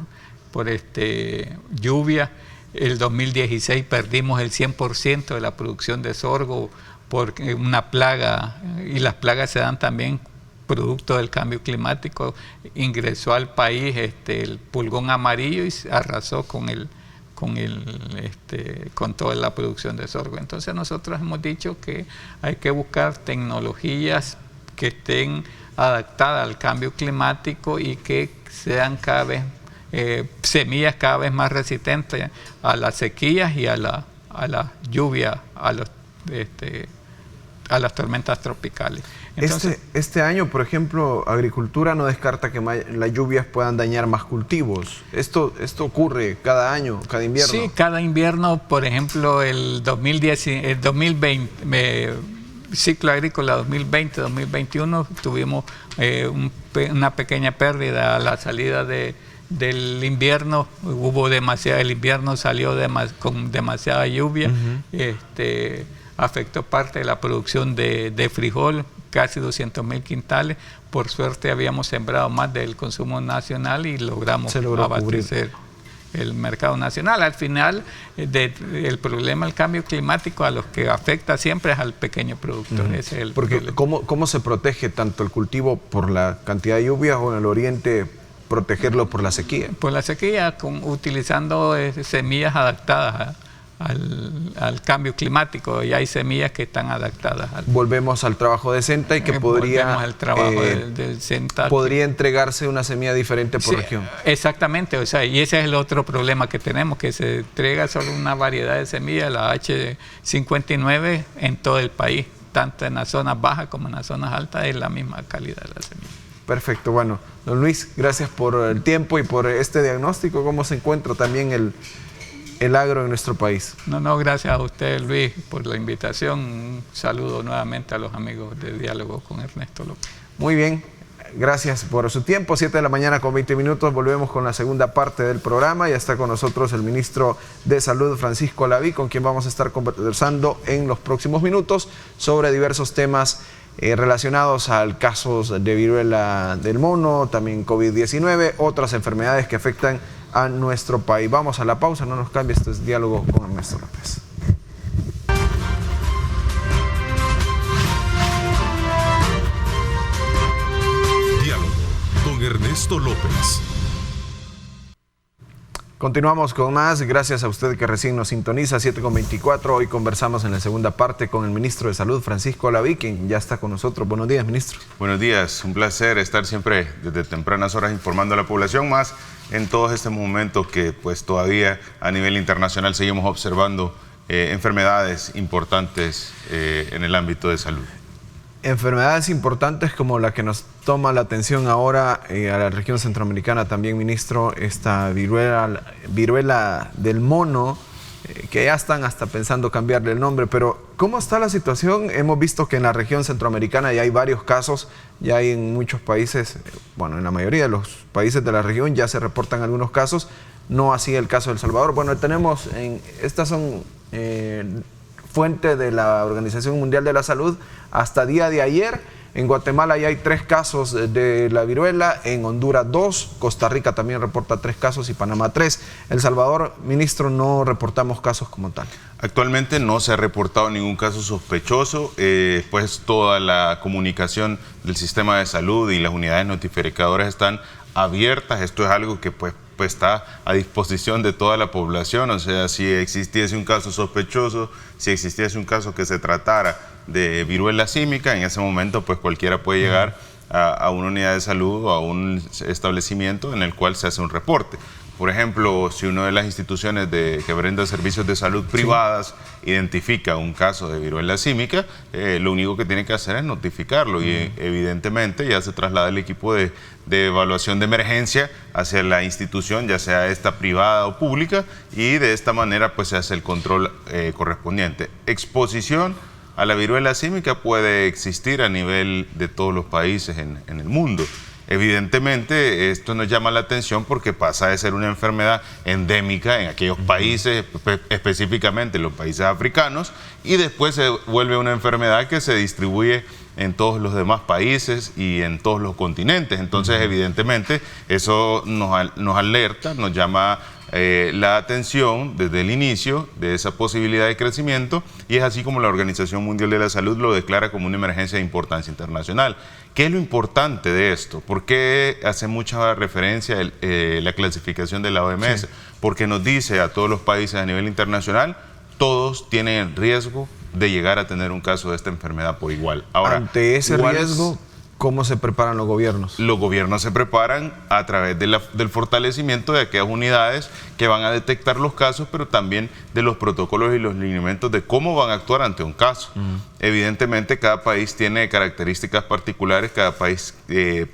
lluvia. El 2016 perdimos el 100% de la producción de sorgo por una plaga, y las plagas se dan también producto del cambio climático. Ingresó al país el pulgón amarillo y arrasó con toda la producción de sorgo. Entonces nosotros hemos dicho que hay que buscar tecnologías que estén adaptadas al cambio climático y que sean cada vez semillas cada vez más resistentes a las sequías y a la lluvia, a las tormentas tropicales. Entonces, este año, por ejemplo, Agricultura no descarta que las lluvias puedan dañar más cultivos. ¿Esto ocurre cada año, cada invierno? Sí, cada invierno. Por ejemplo, el 2020, ciclo agrícola 2020-2021, tuvimos una pequeña pérdida a la salida del invierno. El invierno salió con demasiada lluvia. Afectó parte de la producción de frijol, casi 200,000 quintales. Por suerte habíamos sembrado más del consumo nacional y logramos abastecer el mercado nacional. Al final, el problema del cambio climático a los que afecta siempre es al pequeño productor. Ese es el problema. ¿Cómo se protege tanto el cultivo por la cantidad de lluvias o en el oriente protegerlo por la sequía? Por la sequía, utilizando semillas adaptadas al cambio climático, y hay semillas que están adaptadas. Volvemos al trabajo de Senta y que podría entregarse una semilla diferente por región. Exactamente, y ese es el otro problema que tenemos, que se entrega solo una variedad de semillas, la H59, en todo el país, tanto en las zonas bajas como en las zonas altas, es la misma calidad de la semilla. Perfecto, bueno, don Luis, gracias por el tiempo y por este diagnóstico. ¿Cómo se encuentra también el agro en nuestro país? No, gracias a usted, Luis, por la invitación. Un saludo nuevamente a los amigos de Diálogo con Ernesto López. Muy bien, gracias por su tiempo. 7 de la mañana con 20 minutos. Volvemos con la segunda parte del programa. Ya está con nosotros el ministro de Salud, Francisco Laví, con quien vamos a estar conversando en los próximos minutos sobre diversos temas relacionados al casos de viruela del mono, también COVID-19, otras enfermedades que afectan a nuestro país. Vamos a la pausa, no nos cambie, esto es Diálogo con Ernesto López. Diálogo con Ernesto López. Continuamos con más, gracias a usted que recién nos sintoniza, 7:24. Hoy conversamos en la segunda parte con el ministro de Salud, Francisco Laví, quien ya está con nosotros. Buenos días, ministro. Buenos días, un placer estar siempre desde tempranas horas informando a la población, más en todos estos momentos que pues todavía a nivel internacional seguimos observando enfermedades importantes en el ámbito de salud. Enfermedades importantes como la que nos toma la atención ahora a la región centroamericana también, ministro, esta viruela del mono, que ya están hasta pensando cambiarle el nombre, pero ¿cómo está la situación? Hemos visto que en la región centroamericana ya hay varios casos, ya hay en muchos países, bueno, en la mayoría de los países de la región ya se reportan algunos casos, no así el caso de El Salvador. Bueno, tenemos, estas son fuente de la Organización Mundial de la Salud, hasta día de ayer, en Guatemala ya hay 3 casos de la viruela, en Honduras 2, Costa Rica también reporta 3 casos y Panamá 3. El Salvador, ministro, no reportamos casos como tal. Actualmente no se ha reportado ningún caso sospechoso, pues toda la comunicación del sistema de salud y las unidades notificadoras están abiertas. Esto es algo que pues está a disposición de toda la población, o sea, si existiese un caso sospechoso, si existiese un caso que se tratara de viruela símica, en ese momento pues cualquiera puede llegar a una unidad de salud o a un establecimiento en el cual se hace un reporte. Por ejemplo, si una de las instituciones que brinda servicios de salud privadas identifica un caso de viruela símica, lo único que tiene que hacer es notificarlo y evidentemente ya se traslada el equipo de evaluación de emergencia hacia la institución, ya sea esta privada o pública, y de esta manera pues se hace el control correspondiente. Exposición a la viruela símica puede existir a nivel de todos los países en el mundo. Evidentemente esto nos llama la atención porque pasa de ser una enfermedad endémica en aquellos países, específicamente en los países africanos, y después se vuelve una enfermedad que se distribuye en todos los demás países y en todos los continentes. Entonces, evidentemente, eso nos alerta, nos llama la atención desde el inicio de esa posibilidad de crecimiento, y es así como la Organización Mundial de la Salud lo declara como una emergencia de importancia internacional. ¿Qué es lo importante de esto? ¿Por qué hace mucha referencia la clasificación de la OMS? Sí. Porque nos dice a todos los países a nivel internacional, todos tienen el riesgo de llegar a tener un caso de esta enfermedad por igual. Ahora, ante ese riesgo, ¿cómo se preparan los gobiernos? Los gobiernos se preparan a través del fortalecimiento de aquellas unidades que van a detectar los casos, pero también de los protocolos y los lineamientos de cómo van a actuar ante un caso. Evidentemente, cada país tiene características particulares, cada país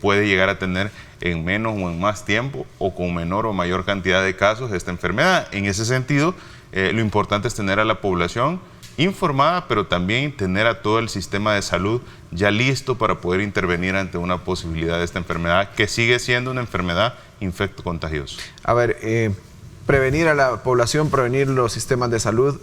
puede llegar a tener en menos o en más tiempo o con menor o mayor cantidad de casos de esta enfermedad. En ese sentido, lo importante es tener a la población informada, pero también tener a todo el sistema de salud ya listo para poder intervenir ante una posibilidad de esta enfermedad, que sigue siendo una enfermedad infecto-contagiosa. A ver, prevenir a la población, prevenir los sistemas de salud,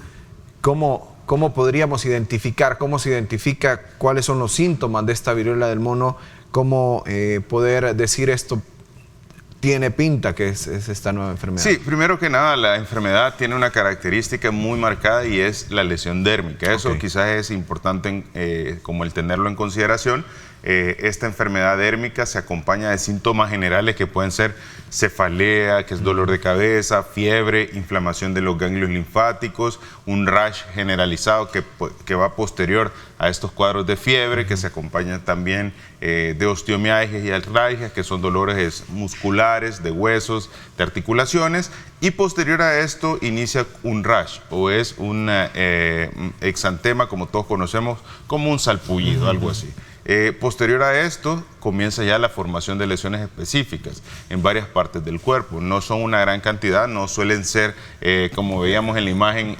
¿cómo podríamos identificar, cómo se identifica cuáles son los síntomas de esta viruela del mono? ¿Cómo poder decir esto tiene pinta que es esta nueva enfermedad? Sí, primero que nada, la enfermedad tiene una característica muy marcada y es la lesión dérmica. Eso quizás es importante como el tenerlo en consideración. Esta enfermedad dérmica se acompaña de síntomas generales que pueden ser cefalea, que es dolor de cabeza, fiebre, inflamación de los ganglios linfáticos, un rash generalizado que va posterior a estos cuadros de fiebre, que se acompañan también de osteomialgias y artralgias, que son dolores musculares, de huesos, de articulaciones, y posterior a esto inicia un rash, o es un exantema, como todos conocemos, como un salpullido, algo así. Posterior a esto comienza ya la formación de lesiones específicas en varias partes del cuerpo. No son una gran cantidad, no suelen ser, como veíamos en la imagen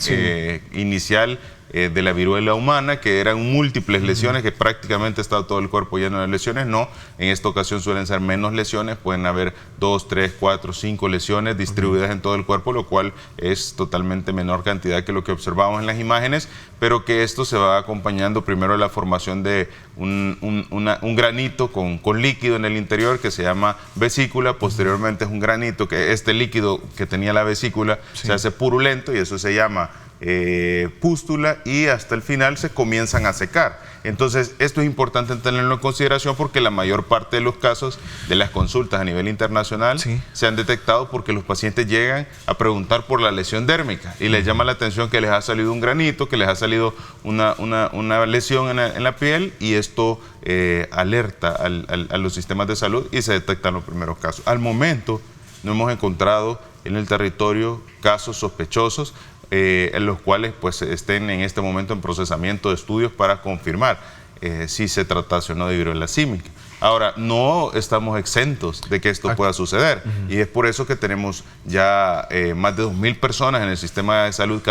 inicial de la viruela humana, que eran múltiples lesiones, que prácticamente estaba todo el cuerpo lleno de lesiones. No, en esta ocasión suelen ser menos lesiones, pueden haber 2, 3, 4, 5 lesiones distribuidas en todo el cuerpo, lo cual es totalmente menor cantidad que lo que observamos en las imágenes, pero que esto se va acompañando primero de la formación de un granito con líquido en el interior que se llama vesícula. Posteriormente es un granito que este líquido que tenía la vesícula se hace purulento y eso se llama pústula, y hasta el final se comienzan a secar. Entonces esto es importante tenerlo en consideración, porque la mayor parte de los casos de las consultas a nivel internacional se han detectado porque los pacientes llegan a preguntar por la lesión dérmica y les llama la atención que les ha salido un granito, que les ha salido una lesión en la piel, y esto alerta a los sistemas de salud y se detectan los primeros casos. Al momento no hemos encontrado en el territorio casos sospechosos en los cuales pues estén en este momento en procesamiento de estudios para confirmar si se tratase o no de viruela símica. Ahora, no estamos exentos de que esto pueda suceder, y es por eso que tenemos ya más de 2.000 personas en el sistema de salud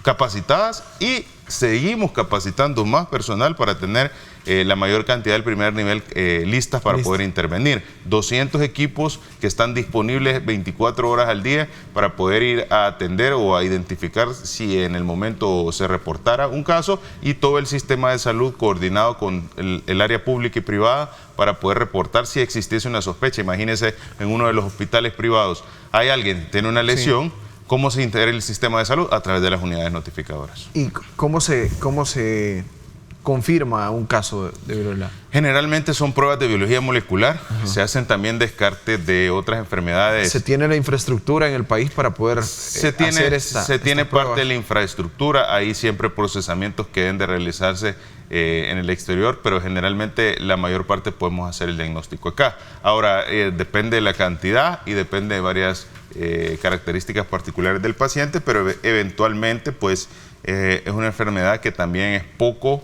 capacitadas, y seguimos capacitando más personal para tener la mayor cantidad del primer nivel listas para poder intervenir. 200 equipos que están disponibles 24 horas al día para poder ir a atender o a identificar si en el momento se reportara un caso, y todo el sistema de salud coordinado con el área pública y privada para poder reportar si existiese una sospecha. Imagínense, en uno de los hospitales privados hay alguien que tiene una lesión. ¿Cómo se integra el sistema de salud? A través de las unidades notificadoras. ¿Y cómo se confirma un caso de viruela? Generalmente son pruebas de biología molecular. Se hacen también descartes de otras enfermedades. ¿Se tiene la infraestructura en el país para poder hacer esta Se tiene parte de la infraestructura. Hay siempre procesamientos que deben de realizarse en el exterior, pero generalmente la mayor parte podemos hacer el diagnóstico acá. Ahora, depende de la cantidad y depende de varias características particulares del paciente, pero eventualmente pues es una enfermedad que también es poco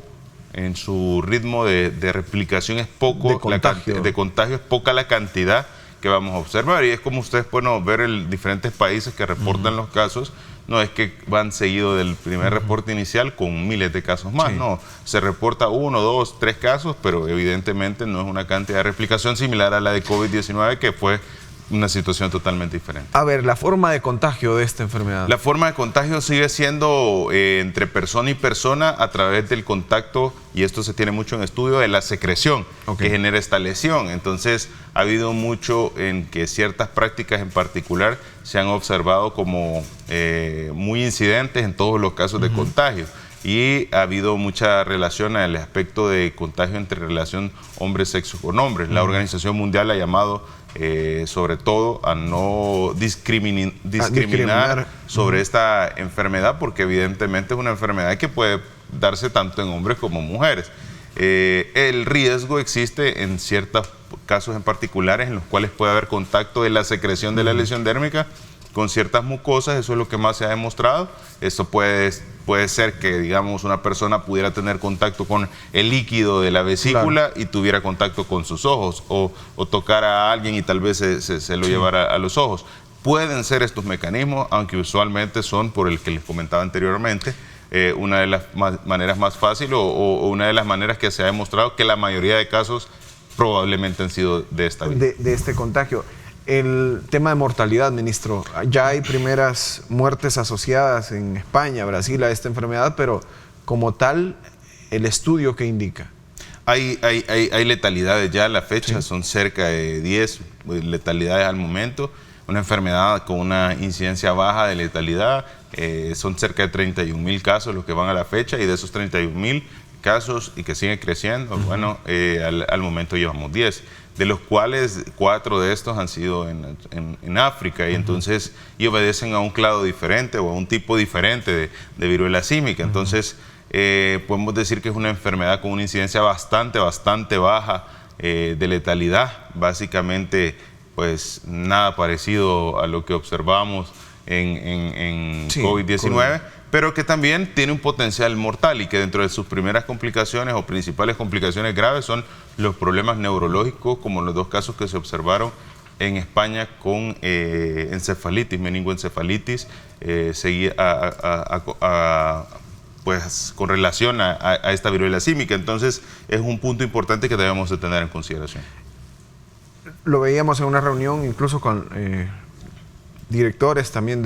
en su ritmo de replicación, es poco de contagio, es poca la cantidad que vamos a observar, y es como ustedes pueden ver en diferentes países que reportan los casos. No es que van seguido del primer reporte inicial con miles de casos más, no. Se reporta 1, 2, 3 casos, pero evidentemente no es una cantidad de replicación similar a la de COVID-19, que fue una situación totalmente diferente. A ver, la forma de contagio de esta enfermedad. La forma de contagio sigue siendo entre persona y persona a través del contacto, y esto se tiene mucho en estudio, de la secreción que genera esta lesión. Entonces, ha habido mucho en que ciertas prácticas en particular se han observado como muy incidentes en todos los casos de contagio. Y ha habido mucha relación al aspecto de contagio entre relación hombre-sexo con hombres. La Organización Mundial ha llamado sobre todo a no discriminar sobre esta enfermedad, porque evidentemente es una enfermedad que puede darse tanto en hombres como mujeres. El riesgo existe en ciertos casos en particulares en los cuales puede haber contacto de la secreción de la lesión dérmica con ciertas mucosas. Eso es lo que más se ha demostrado. Eso puede ser que, digamos, una persona pudiera tener contacto con el líquido de la vesícula y tuviera contacto con sus ojos, o tocar a alguien y tal vez se lo llevara a los ojos. Pueden ser estos mecanismos, aunque usualmente son, por el que les comentaba anteriormente, una de las maneras más fáciles o una de las maneras que se ha demostrado que la mayoría de casos probablemente han sido de esta vida. De este contagio. El tema de mortalidad, ministro, ya hay primeras muertes asociadas en España, Brasil a esta enfermedad, pero como tal, el estudio, ¿qué indica? Hay letalidades ya a la fecha, son cerca de 10 letalidades al momento. Una enfermedad con una incidencia baja de letalidad, son cerca de 31.000 casos los que van a la fecha, y de esos 31.000 casos y que siguen creciendo, bueno, al momento llevamos 10. De los cuales 4 de estos han sido en África, y entonces obedecen a un clado diferente o a un tipo diferente de viruela símica. Entonces podemos decir que es una enfermedad con una incidencia bastante baja de letalidad, básicamente pues nada parecido a lo que observamos en COVID-19, pero que también tiene un potencial mortal, y que dentro de sus primeras complicaciones o principales complicaciones graves son los problemas neurológicos, como los 2 casos que se observaron en España con encefalitis, meningoencefalitis, pues con relación a esta viruela símica. Entonces es un punto importante que debemos de tener en consideración. Lo veíamos en una reunión incluso con directores también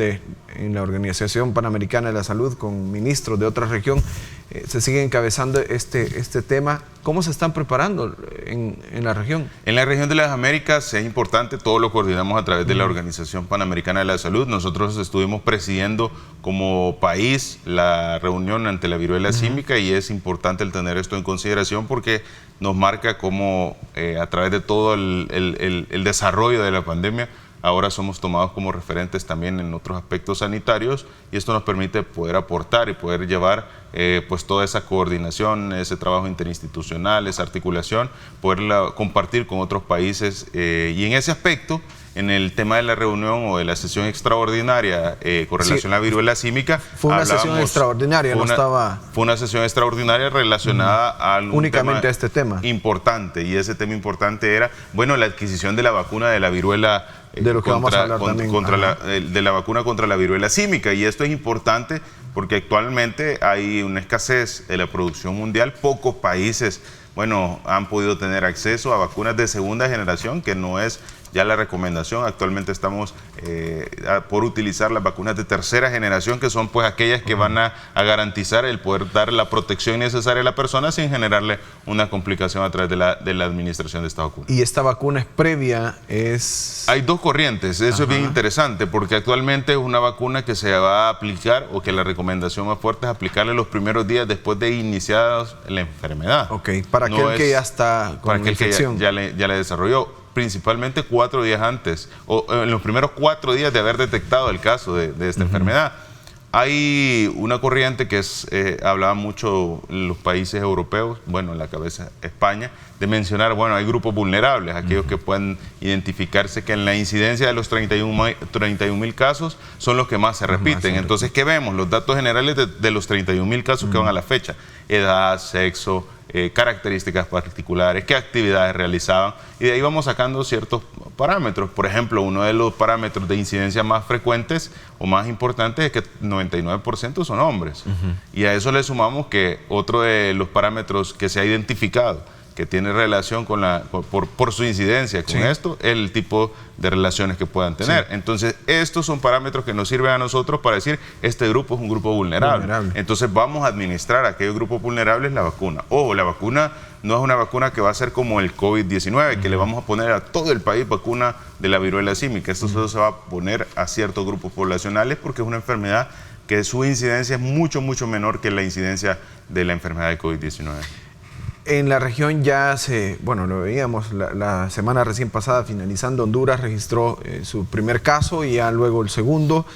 en la Organización Panamericana de la Salud, con ministros de otra región, se sigue encabezando este tema. ¿Cómo se están preparando en la región? En la región de las Américas es importante, todo lo coordinamos a través de la Organización Panamericana de la Salud. Nosotros estuvimos presidiendo como país la reunión ante la viruela símica, y es importante el tener esto en consideración, porque nos marca cómo a través de todo el desarrollo de la pandemia, ahora somos tomados como referentes también en otros aspectos sanitarios, y esto nos permite poder aportar y poder llevar pues toda esa coordinación, ese trabajo interinstitucional, esa articulación, poderla compartir con otros países. Y en ese aspecto, en el tema de la reunión o de la sesión extraordinaria con relación a la viruela símica, fue una sesión extraordinaria, fue una sesión extraordinaria relacionada únicamente a este tema importante, y ese tema importante era, bueno, la adquisición de la vacuna de la viruela de lo que vamos a hablar también. De la vacuna contra la viruela símica. Y esto es importante porque actualmente hay una escasez de la producción mundial. Pocos países, bueno, han podido tener acceso a vacunas de segunda generación, que no es ya la recomendación. Actualmente estamos por utilizar las vacunas de tercera generación, que son pues aquellas que van a garantizar el poder dar la protección necesaria a la persona sin generarle una complicación a través de la administración de esta vacuna. ¿Y esta vacuna es previa? Hay 2 corrientes, eso es bien interesante, porque actualmente es una vacuna que se va a aplicar, o que la recomendación más fuerte es aplicarle los primeros días después de iniciada la enfermedad. Ok, para aquel que ya está con la infección. Ya le desarrolló. Principalmente 4 días antes, o en los primeros 4 días de haber detectado el caso de esta enfermedad. Hay una corriente que hablaba mucho en los países europeos, bueno, en la cabeza España, de mencionar, bueno, hay grupos vulnerables, aquellos que pueden identificarse que en la incidencia de los 31.000 casos son los que más se repiten. Entonces, ¿qué vemos? Los datos generales de los 31.000 casos que van a la fecha: edad, sexo, características particulares, qué actividades realizaban, y de ahí vamos sacando ciertos parámetros. Por ejemplo, uno de los parámetros de incidencia más frecuentes o más importantes es que 99% son hombres. Y a eso le sumamos que otro de los parámetros que se ha identificado, que tiene relación con por su incidencia con esto, el tipo de relaciones que puedan tener. Entonces, estos son parámetros que nos sirven a nosotros para decir, este grupo es un grupo vulnerable. Entonces, vamos a administrar a aquellos grupos vulnerables la vacuna. Ojo, la vacuna no es una vacuna que va a ser como el COVID-19, que le vamos a poner a todo el país vacuna de la viruela símica. Esto solo se va a poner a ciertos grupos poblacionales porque es una enfermedad que su incidencia es mucho menor que la incidencia de la enfermedad de COVID-19. En la región ya lo veíamos la semana recién pasada, finalizando, Honduras registró su primer caso y ya luego el segundo.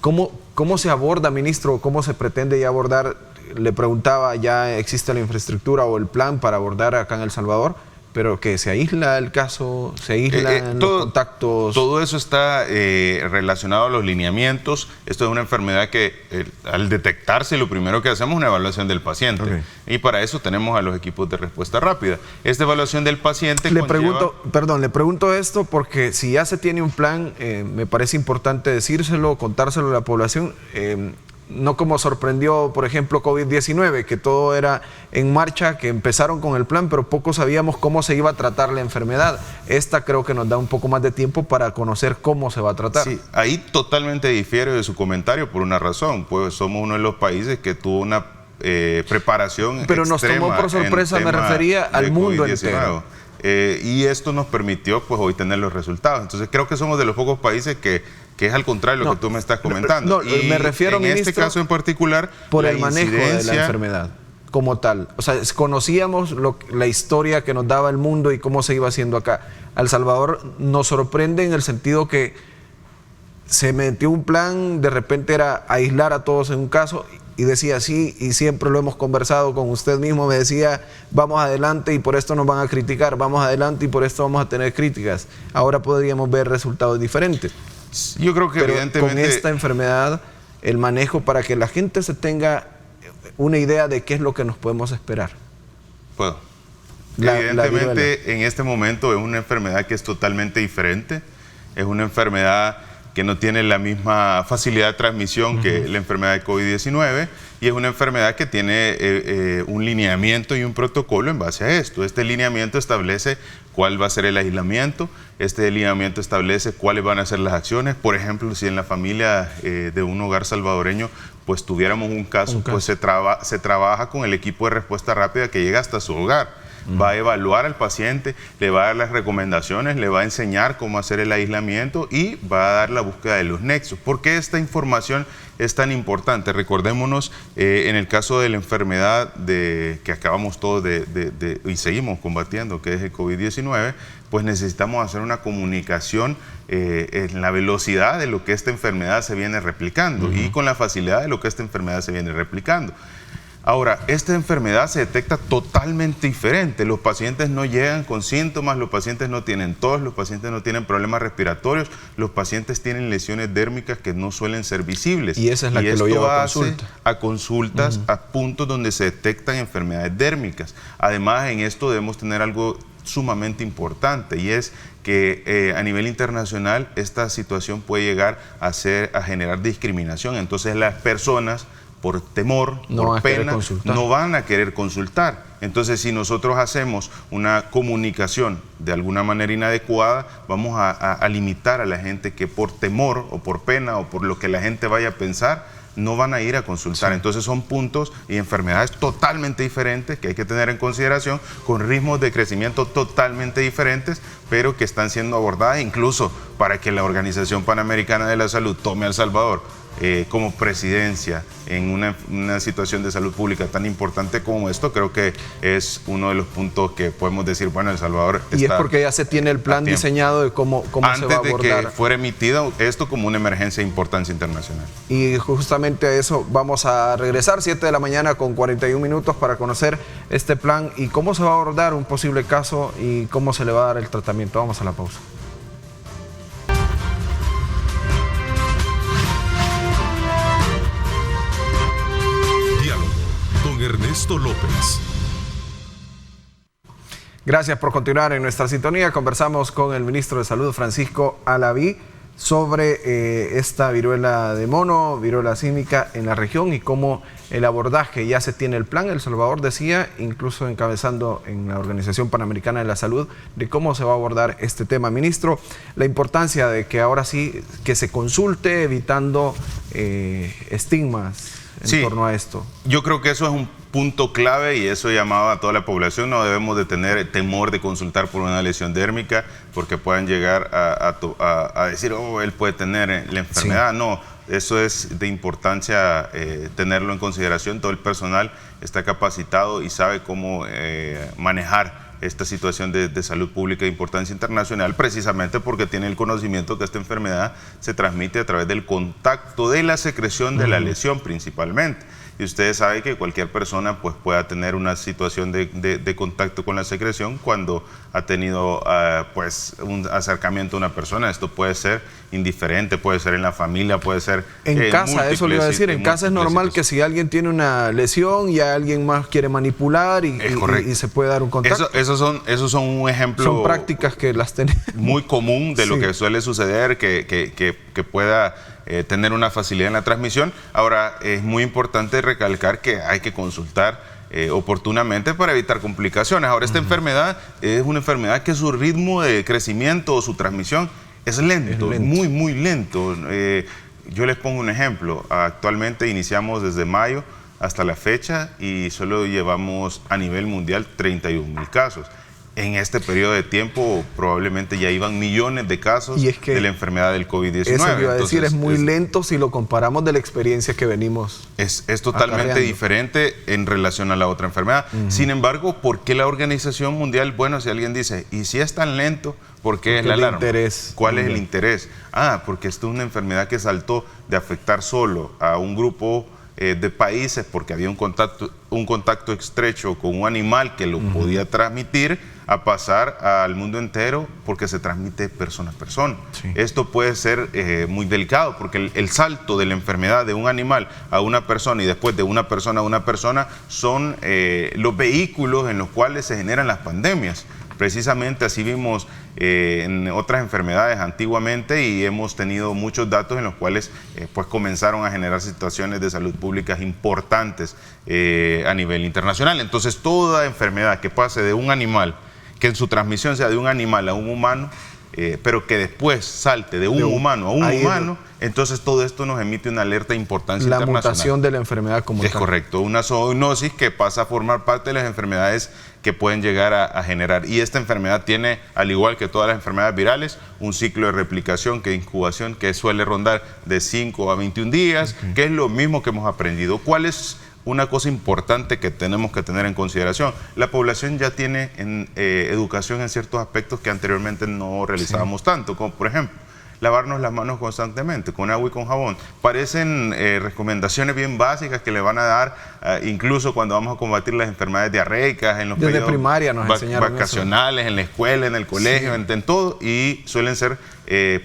¿Cómo se aborda, ministro? ¿Cómo se pretende ya abordar? Le preguntaba, ¿ya existe la infraestructura o el plan para abordar acá en El Salvador? Pero que se aísla el caso, se aíslan los contactos. Todo eso está relacionado a los lineamientos. Esto es una enfermedad que al detectarse lo primero que hacemos es una evaluación del paciente. Y para eso tenemos a los equipos de respuesta rápida. Esta evaluación del paciente le pregunto esto porque si ya se tiene un plan, me parece importante decírselo, contárselo a la población. No como sorprendió, por ejemplo, COVID-19, que todo era en marcha, que empezaron con el plan, pero poco sabíamos cómo se iba a tratar la enfermedad. Esta creo que nos da un poco más de tiempo para conocer cómo se va a tratar. Sí, ahí totalmente difiero de su comentario por una razón, pues somos uno de los países que tuvo una preparación pero nos tomó por sorpresa, me refería al mundo entero. Y esto nos permitió pues hoy tener los resultados. Entonces creo que somos de los pocos países que es al contrario de lo que tú me estás comentando. Y me refiero, ministro, en este caso en particular, por el manejo de la enfermedad como tal. O sea, conocíamos la historia que nos daba el mundo y cómo se iba haciendo acá. El Salvador nos sorprende en el sentido que se metió un plan, de repente era aislar a todos en un caso, y decía sí, y siempre lo hemos conversado con usted mismo, me decía, vamos adelante y por esto nos van a criticar, vamos adelante y por esto vamos a tener críticas. Ahora podríamos ver resultados diferentes. Yo creo que evidentemente con esta enfermedad, el manejo para que la gente se tenga una idea de qué es lo que nos podemos esperar. Evidentemente en este momento es una enfermedad que es totalmente diferente, es una enfermedad que no tiene la misma facilidad de transmisión que la enfermedad de COVID-19 y es una enfermedad que tiene un lineamiento y un protocolo en base a esto. Este lineamiento establece cuál va a ser el aislamiento, este lineamiento establece cuáles van a ser las acciones. Por ejemplo, si en la familia de un hogar salvadoreño pues tuviéramos un caso, pues se trabaja con el equipo de respuesta rápida que llega hasta su hogar. Va a evaluar al paciente, le va a dar las recomendaciones, le va a enseñar cómo hacer el aislamiento y va a dar la búsqueda de los nexos. ¿Por qué esta información es tan importante? Recordémonos en el caso de la enfermedad que acabamos todos y seguimos combatiendo, que es el COVID-19, pues necesitamos hacer una comunicación en la velocidad de lo que esta enfermedad se viene replicando y con la facilidad de lo que esta enfermedad se viene replicando. Ahora, esta enfermedad se detecta totalmente diferente. Los pacientes no llegan con síntomas, los pacientes no tienen tos, los pacientes no tienen problemas respiratorios, los pacientes tienen lesiones dérmicas que no suelen ser visibles. Y esa es la que lo lleva a consulta. A consultas, a puntos donde se detectan enfermedades dérmicas. Además, en esto debemos tener algo sumamente importante y es que a nivel internacional esta situación puede llegar a generar discriminación. Entonces las personas por temor, por pena, no van a querer consultar. Entonces, si nosotros hacemos una comunicación de alguna manera inadecuada, vamos a limitar a la gente que por temor o por pena o por lo que la gente vaya a pensar, no van a ir a consultar. Entonces son puntos y enfermedades totalmente diferentes que hay que tener en consideración, con ritmos de crecimiento totalmente diferentes, pero que están siendo abordadas incluso para que la Organización Panamericana de la Salud tome a El Salvador como presidencia en una situación de salud pública tan importante como esto. Creo que es uno de los puntos que podemos decir, bueno, El Salvador está. Y es porque ya se tiene el plan diseñado de cómo se va a abordar. Antes de que fuera emitido esto como una emergencia de importancia internacional. Y justamente a eso vamos a regresar, 7 de la mañana con 41 minutos para conocer este plan y cómo se va a abordar un posible caso y cómo se le va a dar el tratamiento. Vamos a la pausa. Ernesto López. Gracias por continuar en nuestra sintonía. Conversamos con el ministro de Salud, Francisco Alaví, sobre esta viruela de mono, viruela símica en la región y cómo el abordaje, ya se tiene el plan. El Salvador decía, incluso encabezando en la Organización Panamericana de la Salud, de cómo se va a abordar este tema. Ministro, la importancia de que ahora sí que se consulte, evitando estigmas en torno a esto. Yo creo que eso es un punto clave y eso llamaba a toda la población. No debemos de tener temor de consultar por una lesión dérmica porque puedan llegar a decir, oh, él puede tener la enfermedad. Sí. No, eso es de importancia tenerlo en consideración. Todo el personal está capacitado y sabe cómo manejar esta situación de salud pública de importancia internacional, precisamente porque tiene el conocimiento que esta enfermedad se transmite a través del contacto de la secreción de la lesión principalmente. Y ustedes saben que cualquier persona pues, pueda tener una situación de contacto con la secreción cuando ha tenido pues, un acercamiento a una persona. Esto puede ser indiferente, puede ser en la familia, puede ser en casa. Eso le iba a decir, en casa es normal que si alguien tiene una lesión y alguien más quiere manipular y se puede dar un contacto. Esos son un ejemplo. Son prácticas que las tenemos. Muy común de lo que suele suceder, que pueda tener una facilidad en la transmisión. Ahora, es muy importante recalcar que hay que consultar oportunamente para evitar complicaciones. Ahora, esta enfermedad es una enfermedad que su ritmo de crecimiento o su transmisión es lento. Muy, muy lento. Yo les pongo un ejemplo. Actualmente iniciamos desde mayo hasta la fecha y solo llevamos a nivel mundial 31,000 casos. En este periodo de tiempo probablemente ya iban millones de casos de la enfermedad del COVID-19. Eso iba a decir, es muy lento si lo comparamos de la experiencia que venimos. Es totalmente diferente en relación a la otra enfermedad. Sin embargo, ¿por qué la Organización Mundial? Bueno, si alguien dice, ¿y si es tan lento? ¿Por qué es la alarma? ¿Cuál es el interés? Porque esto es una enfermedad que saltó de afectar solo a un grupo de países porque había un contacto estrecho con un animal que lo podía transmitir, a pasar al mundo entero porque se transmite persona a persona. Sí. Esto puede ser muy delicado porque el salto de la enfermedad de un animal a una persona y después de una persona a una persona son los vehículos en los cuales se generan las pandemias. Precisamente así vimos en otras enfermedades antiguamente y hemos tenido muchos datos en los cuales pues comenzaron a generar situaciones de salud pública importantes a nivel internacional. Entonces, toda enfermedad que pase de un animal, que en su transmisión sea de un animal a un humano, pero que después salte de un humano a un humano, entonces todo esto nos emite una alerta de importancia internacional. La mutación de la enfermedad como tal. Es correcto, una zoonosis que pasa a formar parte de las enfermedades que pueden llegar a generar. Y esta enfermedad tiene, al igual que todas las enfermedades virales, un ciclo de replicación, que incubación, que suele rondar de 5 a 21 días, que es lo mismo que hemos aprendido. ¿Cuál es una cosa importante que tenemos que tener en consideración? La población ya tiene educación en ciertos aspectos que anteriormente no realizábamos tanto, como por ejemplo, lavarnos las manos constantemente, con agua y con jabón. Parecen recomendaciones bien básicas que le van a dar, incluso cuando vamos a combatir las enfermedades diarreicas, en los desde primaria nos enseñaron vacacionales, eso. En la escuela, en el colegio, en todo, y suelen ser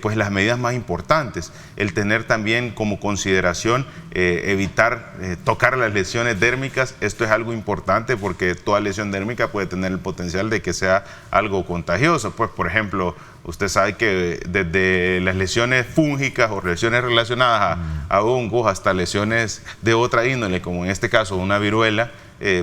pues las medidas más importantes. El tener también como consideración evitar tocar las lesiones dérmicas. Esto es algo importante porque toda lesión dérmica puede tener el potencial de que sea algo contagioso. Pues, por ejemplo, usted sabe que desde las lesiones fúngicas o lesiones relacionadas a hongos hasta lesiones de otra índole, como en este caso una viruela,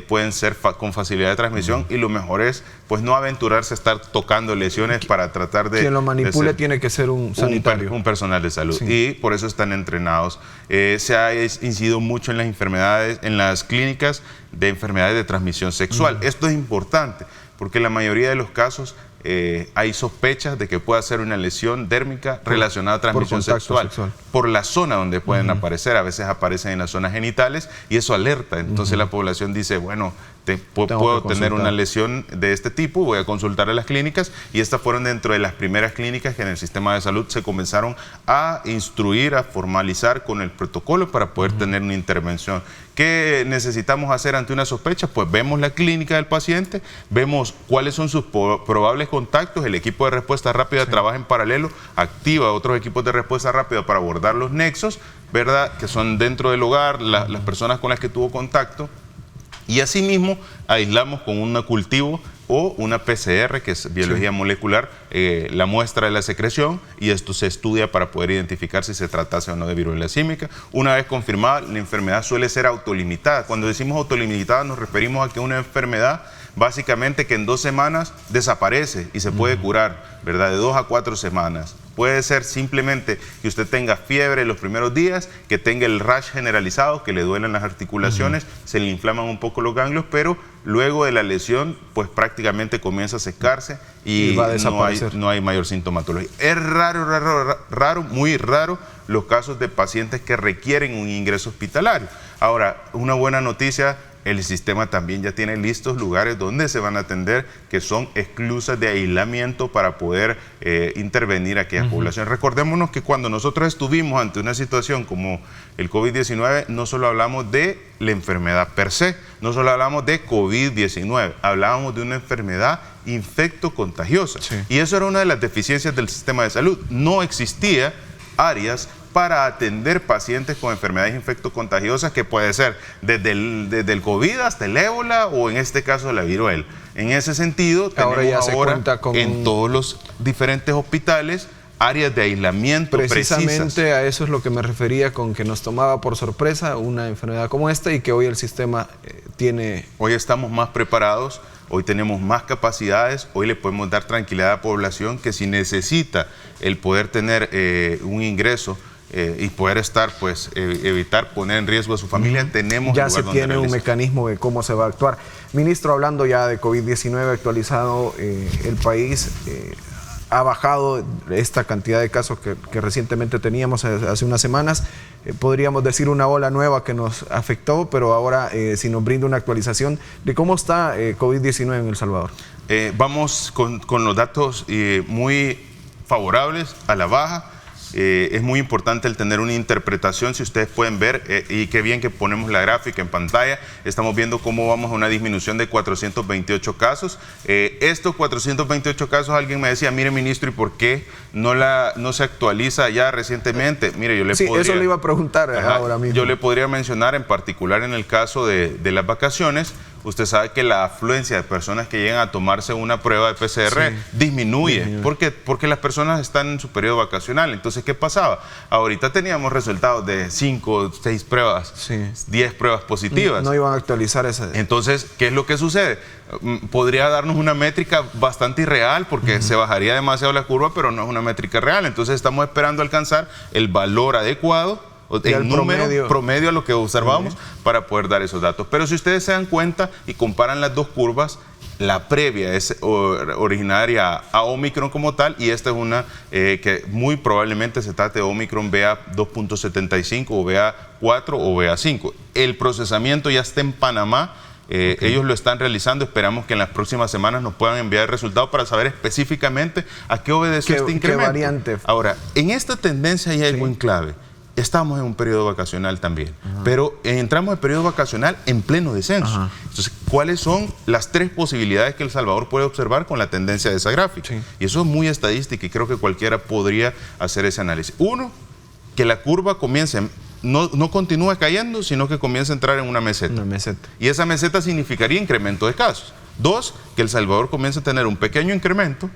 pueden ser con facilidad de transmisión y lo mejor es pues no aventurarse a estar tocando lesiones para tratar de... Quien lo manipule tiene que ser un sanitario. Un personal de salud, y por eso están entrenados. Se ha incidido mucho en las enfermedades, en las clínicas de enfermedades de transmisión sexual. Esto es importante porque la mayoría de los casos hay sospechas de que pueda ser una lesión dérmica relacionada a transmisión sexual por la zona donde pueden aparecer. A veces aparecen en las zonas genitales y eso alerta. Entonces la población dice, bueno, puedo tener una lesión de este tipo, voy a consultar a las clínicas, y estas fueron dentro de las primeras clínicas que en el sistema de salud se comenzaron a instruir, a formalizar con el protocolo para poder tener una intervención. ¿Qué necesitamos hacer ante una sospecha? Pues vemos la clínica del paciente, vemos cuáles son sus probables contactos, el equipo de respuesta rápida trabaja en paralelo, activa otros equipos de respuesta rápida para abordar los nexos, ¿verdad?, que son dentro del hogar, las personas con las que tuvo contacto, y asimismo aislamos con un cultivo o una PCR, que es biología molecular, la muestra de la secreción, y esto se estudia para poder identificar si se tratase o no de viruela símica. Una vez confirmada, la enfermedad suele ser autolimitada. Cuando decimos autolimitada nos referimos a que una enfermedad básicamente que en 2 semanas desaparece y se puede curar, ¿verdad? De 2 a 4 semanas. Puede ser simplemente que usted tenga fiebre los primeros días, que tenga el rash generalizado, que le duelen las articulaciones, se le inflaman un poco los ganglios, pero luego de la lesión, pues prácticamente comienza a secarse y va a desaparecer. no hay mayor sintomatología. Es raro, muy raro los casos de pacientes que requieren un ingreso hospitalario. Ahora, una buena noticia: el sistema también ya tiene listos lugares donde se van a atender, que son esclusas de aislamiento para poder intervenir a aquella población. Recordémonos que cuando nosotros estuvimos ante una situación como el COVID-19, no solo hablamos de la enfermedad per se, no solo hablamos de COVID-19, hablábamos de una enfermedad infectocontagiosa. Sí. Y eso era una de las deficiencias del sistema de salud. No existía áreas para atender pacientes con enfermedades infectocontagiosas, que puede ser desde el COVID hasta el ébola o en este caso la viruela. En ese sentido, tenemos ahora en todos los diferentes hospitales áreas de aislamiento precisamente precisas. A eso es lo que me refería con que nos tomaba por sorpresa una enfermedad como esta y que hoy el sistema tiene... Hoy estamos más preparados, hoy tenemos más capacidades, hoy le podemos dar tranquilidad a la población que si necesita el poder tener un ingreso y poder estar, pues, evitar poner en riesgo a su familia, tenemos ya se tiene un mecanismo de cómo se va a actuar. Ministro, hablando ya de COVID-19 actualizado, el país ha bajado esta cantidad de casos que recientemente teníamos hace unas semanas. Podríamos decir una ola nueva que nos afectó, pero ahora si nos brinda una actualización de cómo está COVID-19 en El Salvador. Vamos con los datos muy favorables a la baja. Es muy importante el tener una interpretación, si ustedes pueden ver, y qué bien que ponemos la gráfica en pantalla. Estamos viendo cómo vamos a una disminución de 428 casos. Estos 428 casos, alguien me decía: mire, ministro, ¿y por qué no se actualiza ya recientemente? Mire, yo le podría... eso le iba a preguntar ahora mismo. Yo le podría mencionar, en particular en el caso de las vacaciones, usted sabe que la afluencia de personas que llegan a tomarse una prueba de PCR disminuye. Porque las personas están en su periodo vacacional. Entonces, ¿qué pasaba? Ahorita teníamos resultados de 5, 6 pruebas, 10 pruebas positivas. No iban a actualizar esa. Entonces, ¿qué es lo que sucede? Podría darnos una métrica bastante irreal porque se bajaría demasiado la curva, pero no es una métrica real. Entonces, estamos esperando alcanzar el valor adecuado, el número promedio a lo que observamos para poder dar esos datos. Pero si ustedes se dan cuenta y comparan las dos curvas, la previa es originaria a Omicron como tal, y esta es una que muy probablemente se trate de Omicron BA.2.75 o BA.4 o BA.5. El procesamiento ya está en Panamá. Ellos lo están realizando. Esperamos que en las próximas semanas nos puedan enviar el resultado para saber específicamente a qué obedeció este incremento. ¿Qué variante? Ahora, en esta tendencia hay algo en clave. Estamos en un periodo vacacional también, pero entramos en periodo vacacional en pleno descenso. Entonces, ¿cuáles son las 3 posibilidades que El Salvador puede observar con la tendencia de esa gráfica? Y eso es muy estadística y creo que cualquiera podría hacer ese análisis. 1, que la curva comience, no continúe cayendo, sino que comience a entrar en una meseta. Y esa meseta significaría incremento de casos. 2, que El Salvador comience a tener un pequeño incremento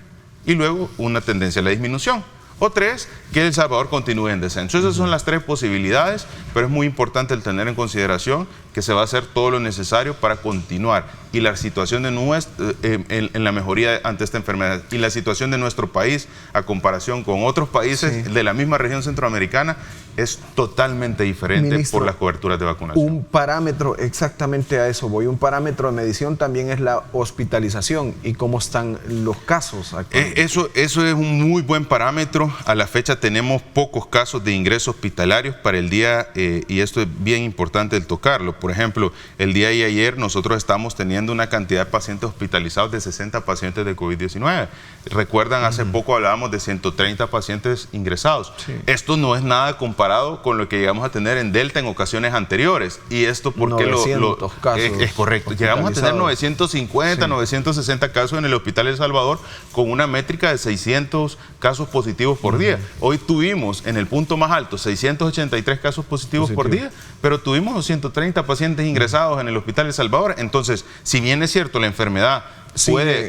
y luego una tendencia a la disminución. O 3, que El Salvador continúe en descenso. Esas son las 3 posibilidades, pero es muy importante el tener en consideración que se va a hacer todo lo necesario para continuar. Y la situación de en la mejoría ante esta enfermedad y la situación de nuestro país a comparación con otros países de la misma región centroamericana es totalmente diferente. Ministro, por las coberturas de vacunación. Un parámetro, exactamente a eso voy, un parámetro de medición también es la hospitalización y cómo están los casos actualmente. Eso es un muy buen parámetro. A la fecha tenemos pocos casos de ingresos hospitalarios para el día, y esto es bien importante el tocarlo. Por ejemplo, el día de ayer nosotros estamos teniendo una cantidad de pacientes hospitalizados de 60 pacientes de COVID-19. Recuerdan, hace poco hablábamos de 130 pacientes ingresados. Esto no es nada comparado con lo que llegamos a tener en Delta en ocasiones anteriores. Y esto porque 900 casos es correcto. Llegamos a tener 950, 960 casos en el Hospital El Salvador con una métrica de 600 casos positivos por día. Hoy tuvimos en el punto más alto 683 casos positivos por día, pero tuvimos 130 pacientes ingresados en el Hospital El Salvador. Entonces, si bien es cierto, la enfermedad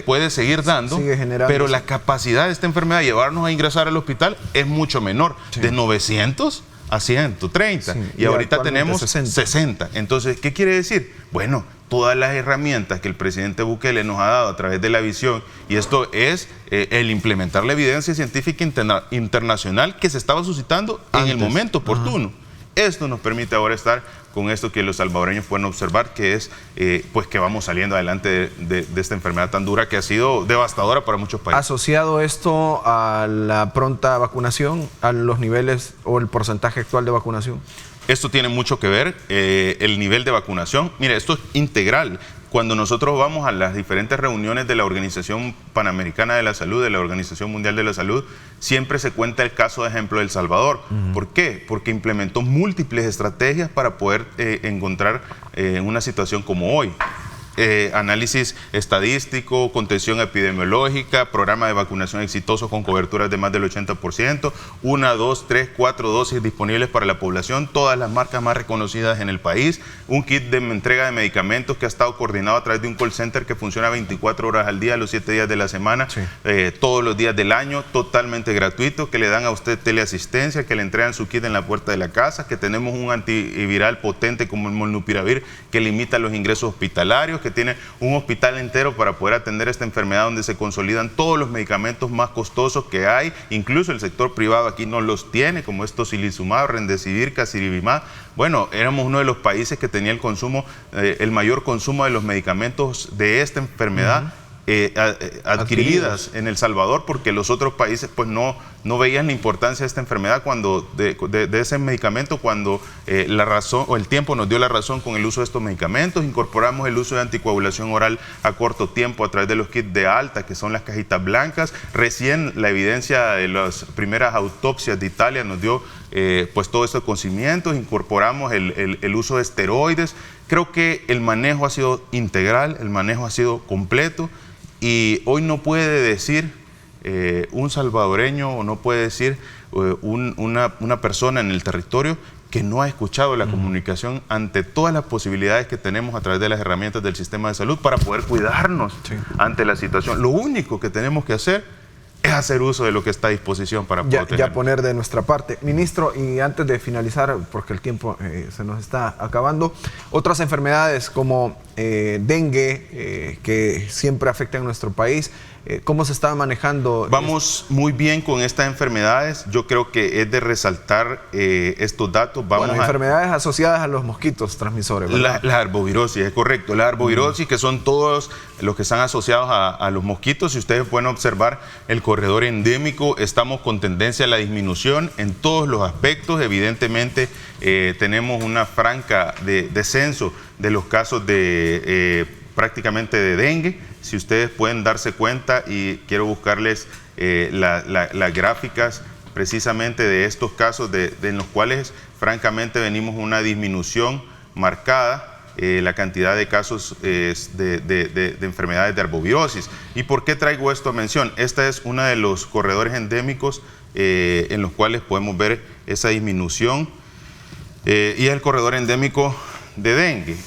puede seguir dando, pero la capacidad de esta enfermedad de llevarnos a ingresar al hospital es mucho menor, de 900 a 130, y ahorita tenemos 60. Entonces, ¿qué quiere decir? Bueno, todas las herramientas que el presidente Bukele nos ha dado a través de la visión, y esto es el implementar la evidencia científica internacional que se estaba suscitando en el momento oportuno. Esto nos permite ahora estar con esto que los salvadoreños pueden observar, que es pues que vamos saliendo adelante de esta enfermedad tan dura que ha sido devastadora para muchos países. ¿Asociado esto a la pronta vacunación, a los niveles o el porcentaje actual de vacunación? Esto tiene mucho que ver, el nivel de vacunación. Mire, esto es integral. Cuando nosotros vamos a las diferentes reuniones de la Organización Panamericana de la Salud, de la Organización Mundial de la Salud, siempre se cuenta el caso de ejemplo de El Salvador. ¿Por qué? Porque implementó múltiples estrategias para poder encontrar una situación como hoy. Análisis estadístico, contención epidemiológica, programa de vacunación exitoso con coberturas de más del 80%, 1, 2, 3, 4 dosis disponibles para la población, todas las marcas más reconocidas en el país, un kit de entrega de medicamentos que ha estado coordinado a través de un call center que funciona 24 horas al día, los 7 días de la semana, todos los días del año, totalmente gratuito, que le dan a usted teleasistencia, que le entregan su kit en la puerta de la casa, que tenemos un antiviral potente como el molnupiravir que limita los ingresos hospitalarios, que tiene un hospital entero para poder atender esta enfermedad, donde se consolidan todos los medicamentos más costosos que hay, incluso el sector privado aquí no los tiene, como es tocilizumab, remdesivir, casirivimab. Bueno, éramos uno de los países que tenía el mayor consumo de los medicamentos de esta enfermedad adquiridas en El Salvador, porque los otros países pues no veían la importancia de esta enfermedad de ese medicamento, cuando la razón o el tiempo nos dio la razón con el uso de estos medicamentos. Incorporamos el uso de anticoagulación oral a corto tiempo a través de los kits de alta, que son las cajitas blancas. Recién la evidencia de las primeras autopsias de Italia nos dio pues todos estos conocimientos. Incorporamos el uso de esteroides. Creo que el manejo ha sido integral, el manejo ha sido completo, y hoy no puede decir un salvadoreño o no puede decir una persona en el territorio que no ha escuchado la comunicación ante todas las posibilidades que tenemos a través de las herramientas del sistema de salud para poder cuidarnos ante la situación. Lo único que tenemos que hacer es hacer uso de lo que está a disposición para protegernos. Ya poner de nuestra parte. Ministro, y antes de finalizar, porque el tiempo se nos está acabando, otras enfermedades como dengue, que siempre afectan a nuestro país, ¿cómo se está manejando? Vamos muy bien con estas enfermedades. Yo creo que es de resaltar estos datos. Enfermedades asociadas a los mosquitos transmisores, ¿verdad? La arbovirosis, es correcto. La arbovirosis, que son todos los que están asociados a los mosquitos. Si ustedes pueden observar el corredor endémico, estamos con tendencia a la disminución en todos los aspectos. Evidentemente, tenemos una franca descenso de los casos de prácticamente de dengue. Si ustedes pueden darse cuenta, y quiero buscarles las gráficas precisamente de estos casos en los cuales francamente venimos una disminución marcada, la cantidad de casos de enfermedades de arbovirosis. ¿Y por qué traigo esto a mención? Esta es uno de los corredores endémicos en los cuales podemos ver esa disminución, y es el corredor endémico de dengue.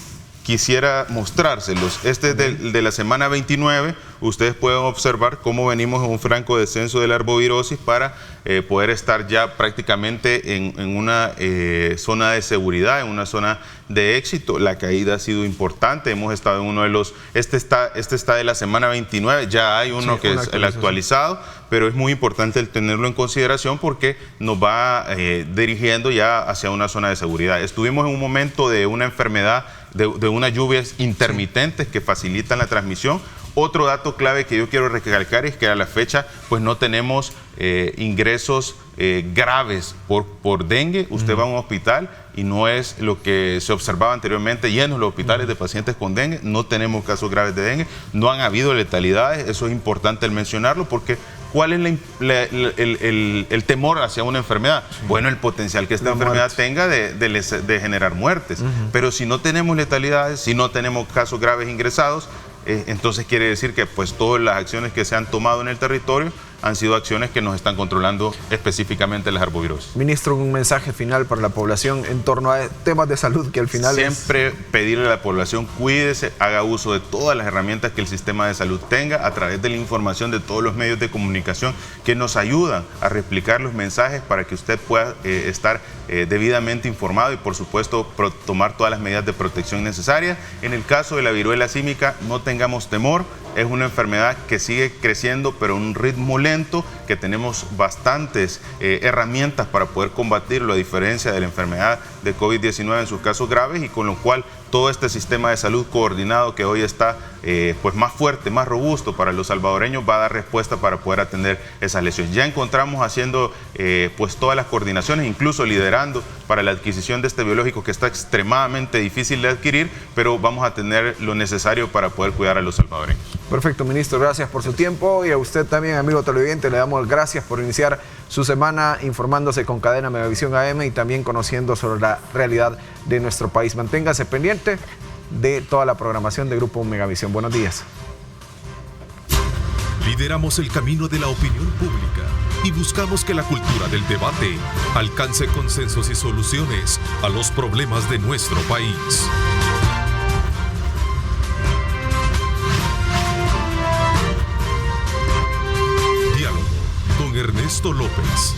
Quisiera mostrárselos. Este es de la semana 29. Ustedes pueden observar cómo venimos en un franco descenso de la arbovirosis para poder estar ya prácticamente en una zona de seguridad, en una zona de éxito. La caída ha sido importante. Hemos estado en uno de los... Este está de la semana 29. Ya hay uno que es el actualizado, pero es muy importante el tenerlo en consideración porque nos va dirigiendo ya hacia una zona de seguridad. Estuvimos en un momento de una enfermedad, de unas lluvias intermitentes que facilitan la transmisión. Otro dato clave que yo quiero recalcar es que a la fecha pues no tenemos ingresos graves por dengue. Usted va a un hospital y no es lo que se observaba anteriormente, llenos los hospitales de pacientes con dengue. No tenemos casos graves de dengue, no han habido letalidades. Eso es importante el mencionarlo, porque ¿cuál es el temor hacia una enfermedad? Bueno, el potencial que esta enfermedad tenga de generar muertes. Pero si no tenemos letalidades, si no tenemos casos graves ingresados, entonces quiere decir que pues todas las acciones que se han tomado en el territorio han sido acciones que nos están controlando específicamente las arbovirosis. Ministro, un mensaje final para la población en torno a temas de salud que al final siempre pedirle a la población, cuídese, haga uso de todas las herramientas que el sistema de salud tenga a través de la información de todos los medios de comunicación que nos ayudan a replicar los mensajes para que usted pueda estar debidamente informado y por supuesto tomar todas las medidas de protección necesarias. En el caso de la viruela símica, no tengamos temor, es una enfermedad que sigue creciendo pero a un ritmo lento, que tenemos bastantes herramientas para poder combatirlo, a diferencia de la enfermedad de COVID-19 en sus casos graves, y con lo cual todo este sistema de salud coordinado que hoy está pues más fuerte, más robusto para los salvadoreños, va a dar respuesta para poder atender esas lesiones. Ya encontramos haciendo pues todas las coordinaciones, incluso liderando para la adquisición de este biológico que está extremadamente difícil de adquirir, pero vamos a tener lo necesario para poder cuidar a los salvadoreños. Perfecto, ministro, gracias por su tiempo, y a usted también, amigo televidente, le damos gracias por iniciar su semana informándose con Cadena Megavisión AM y también conociendo sobre la realidad de nuestro país. Manténgase pendiente de toda la programación de Grupo Megavisión. Buenos días. Lideramos el camino de la opinión pública y buscamos que la cultura del debate alcance consensos y soluciones a los problemas de nuestro país. Diálogo con Ernesto López.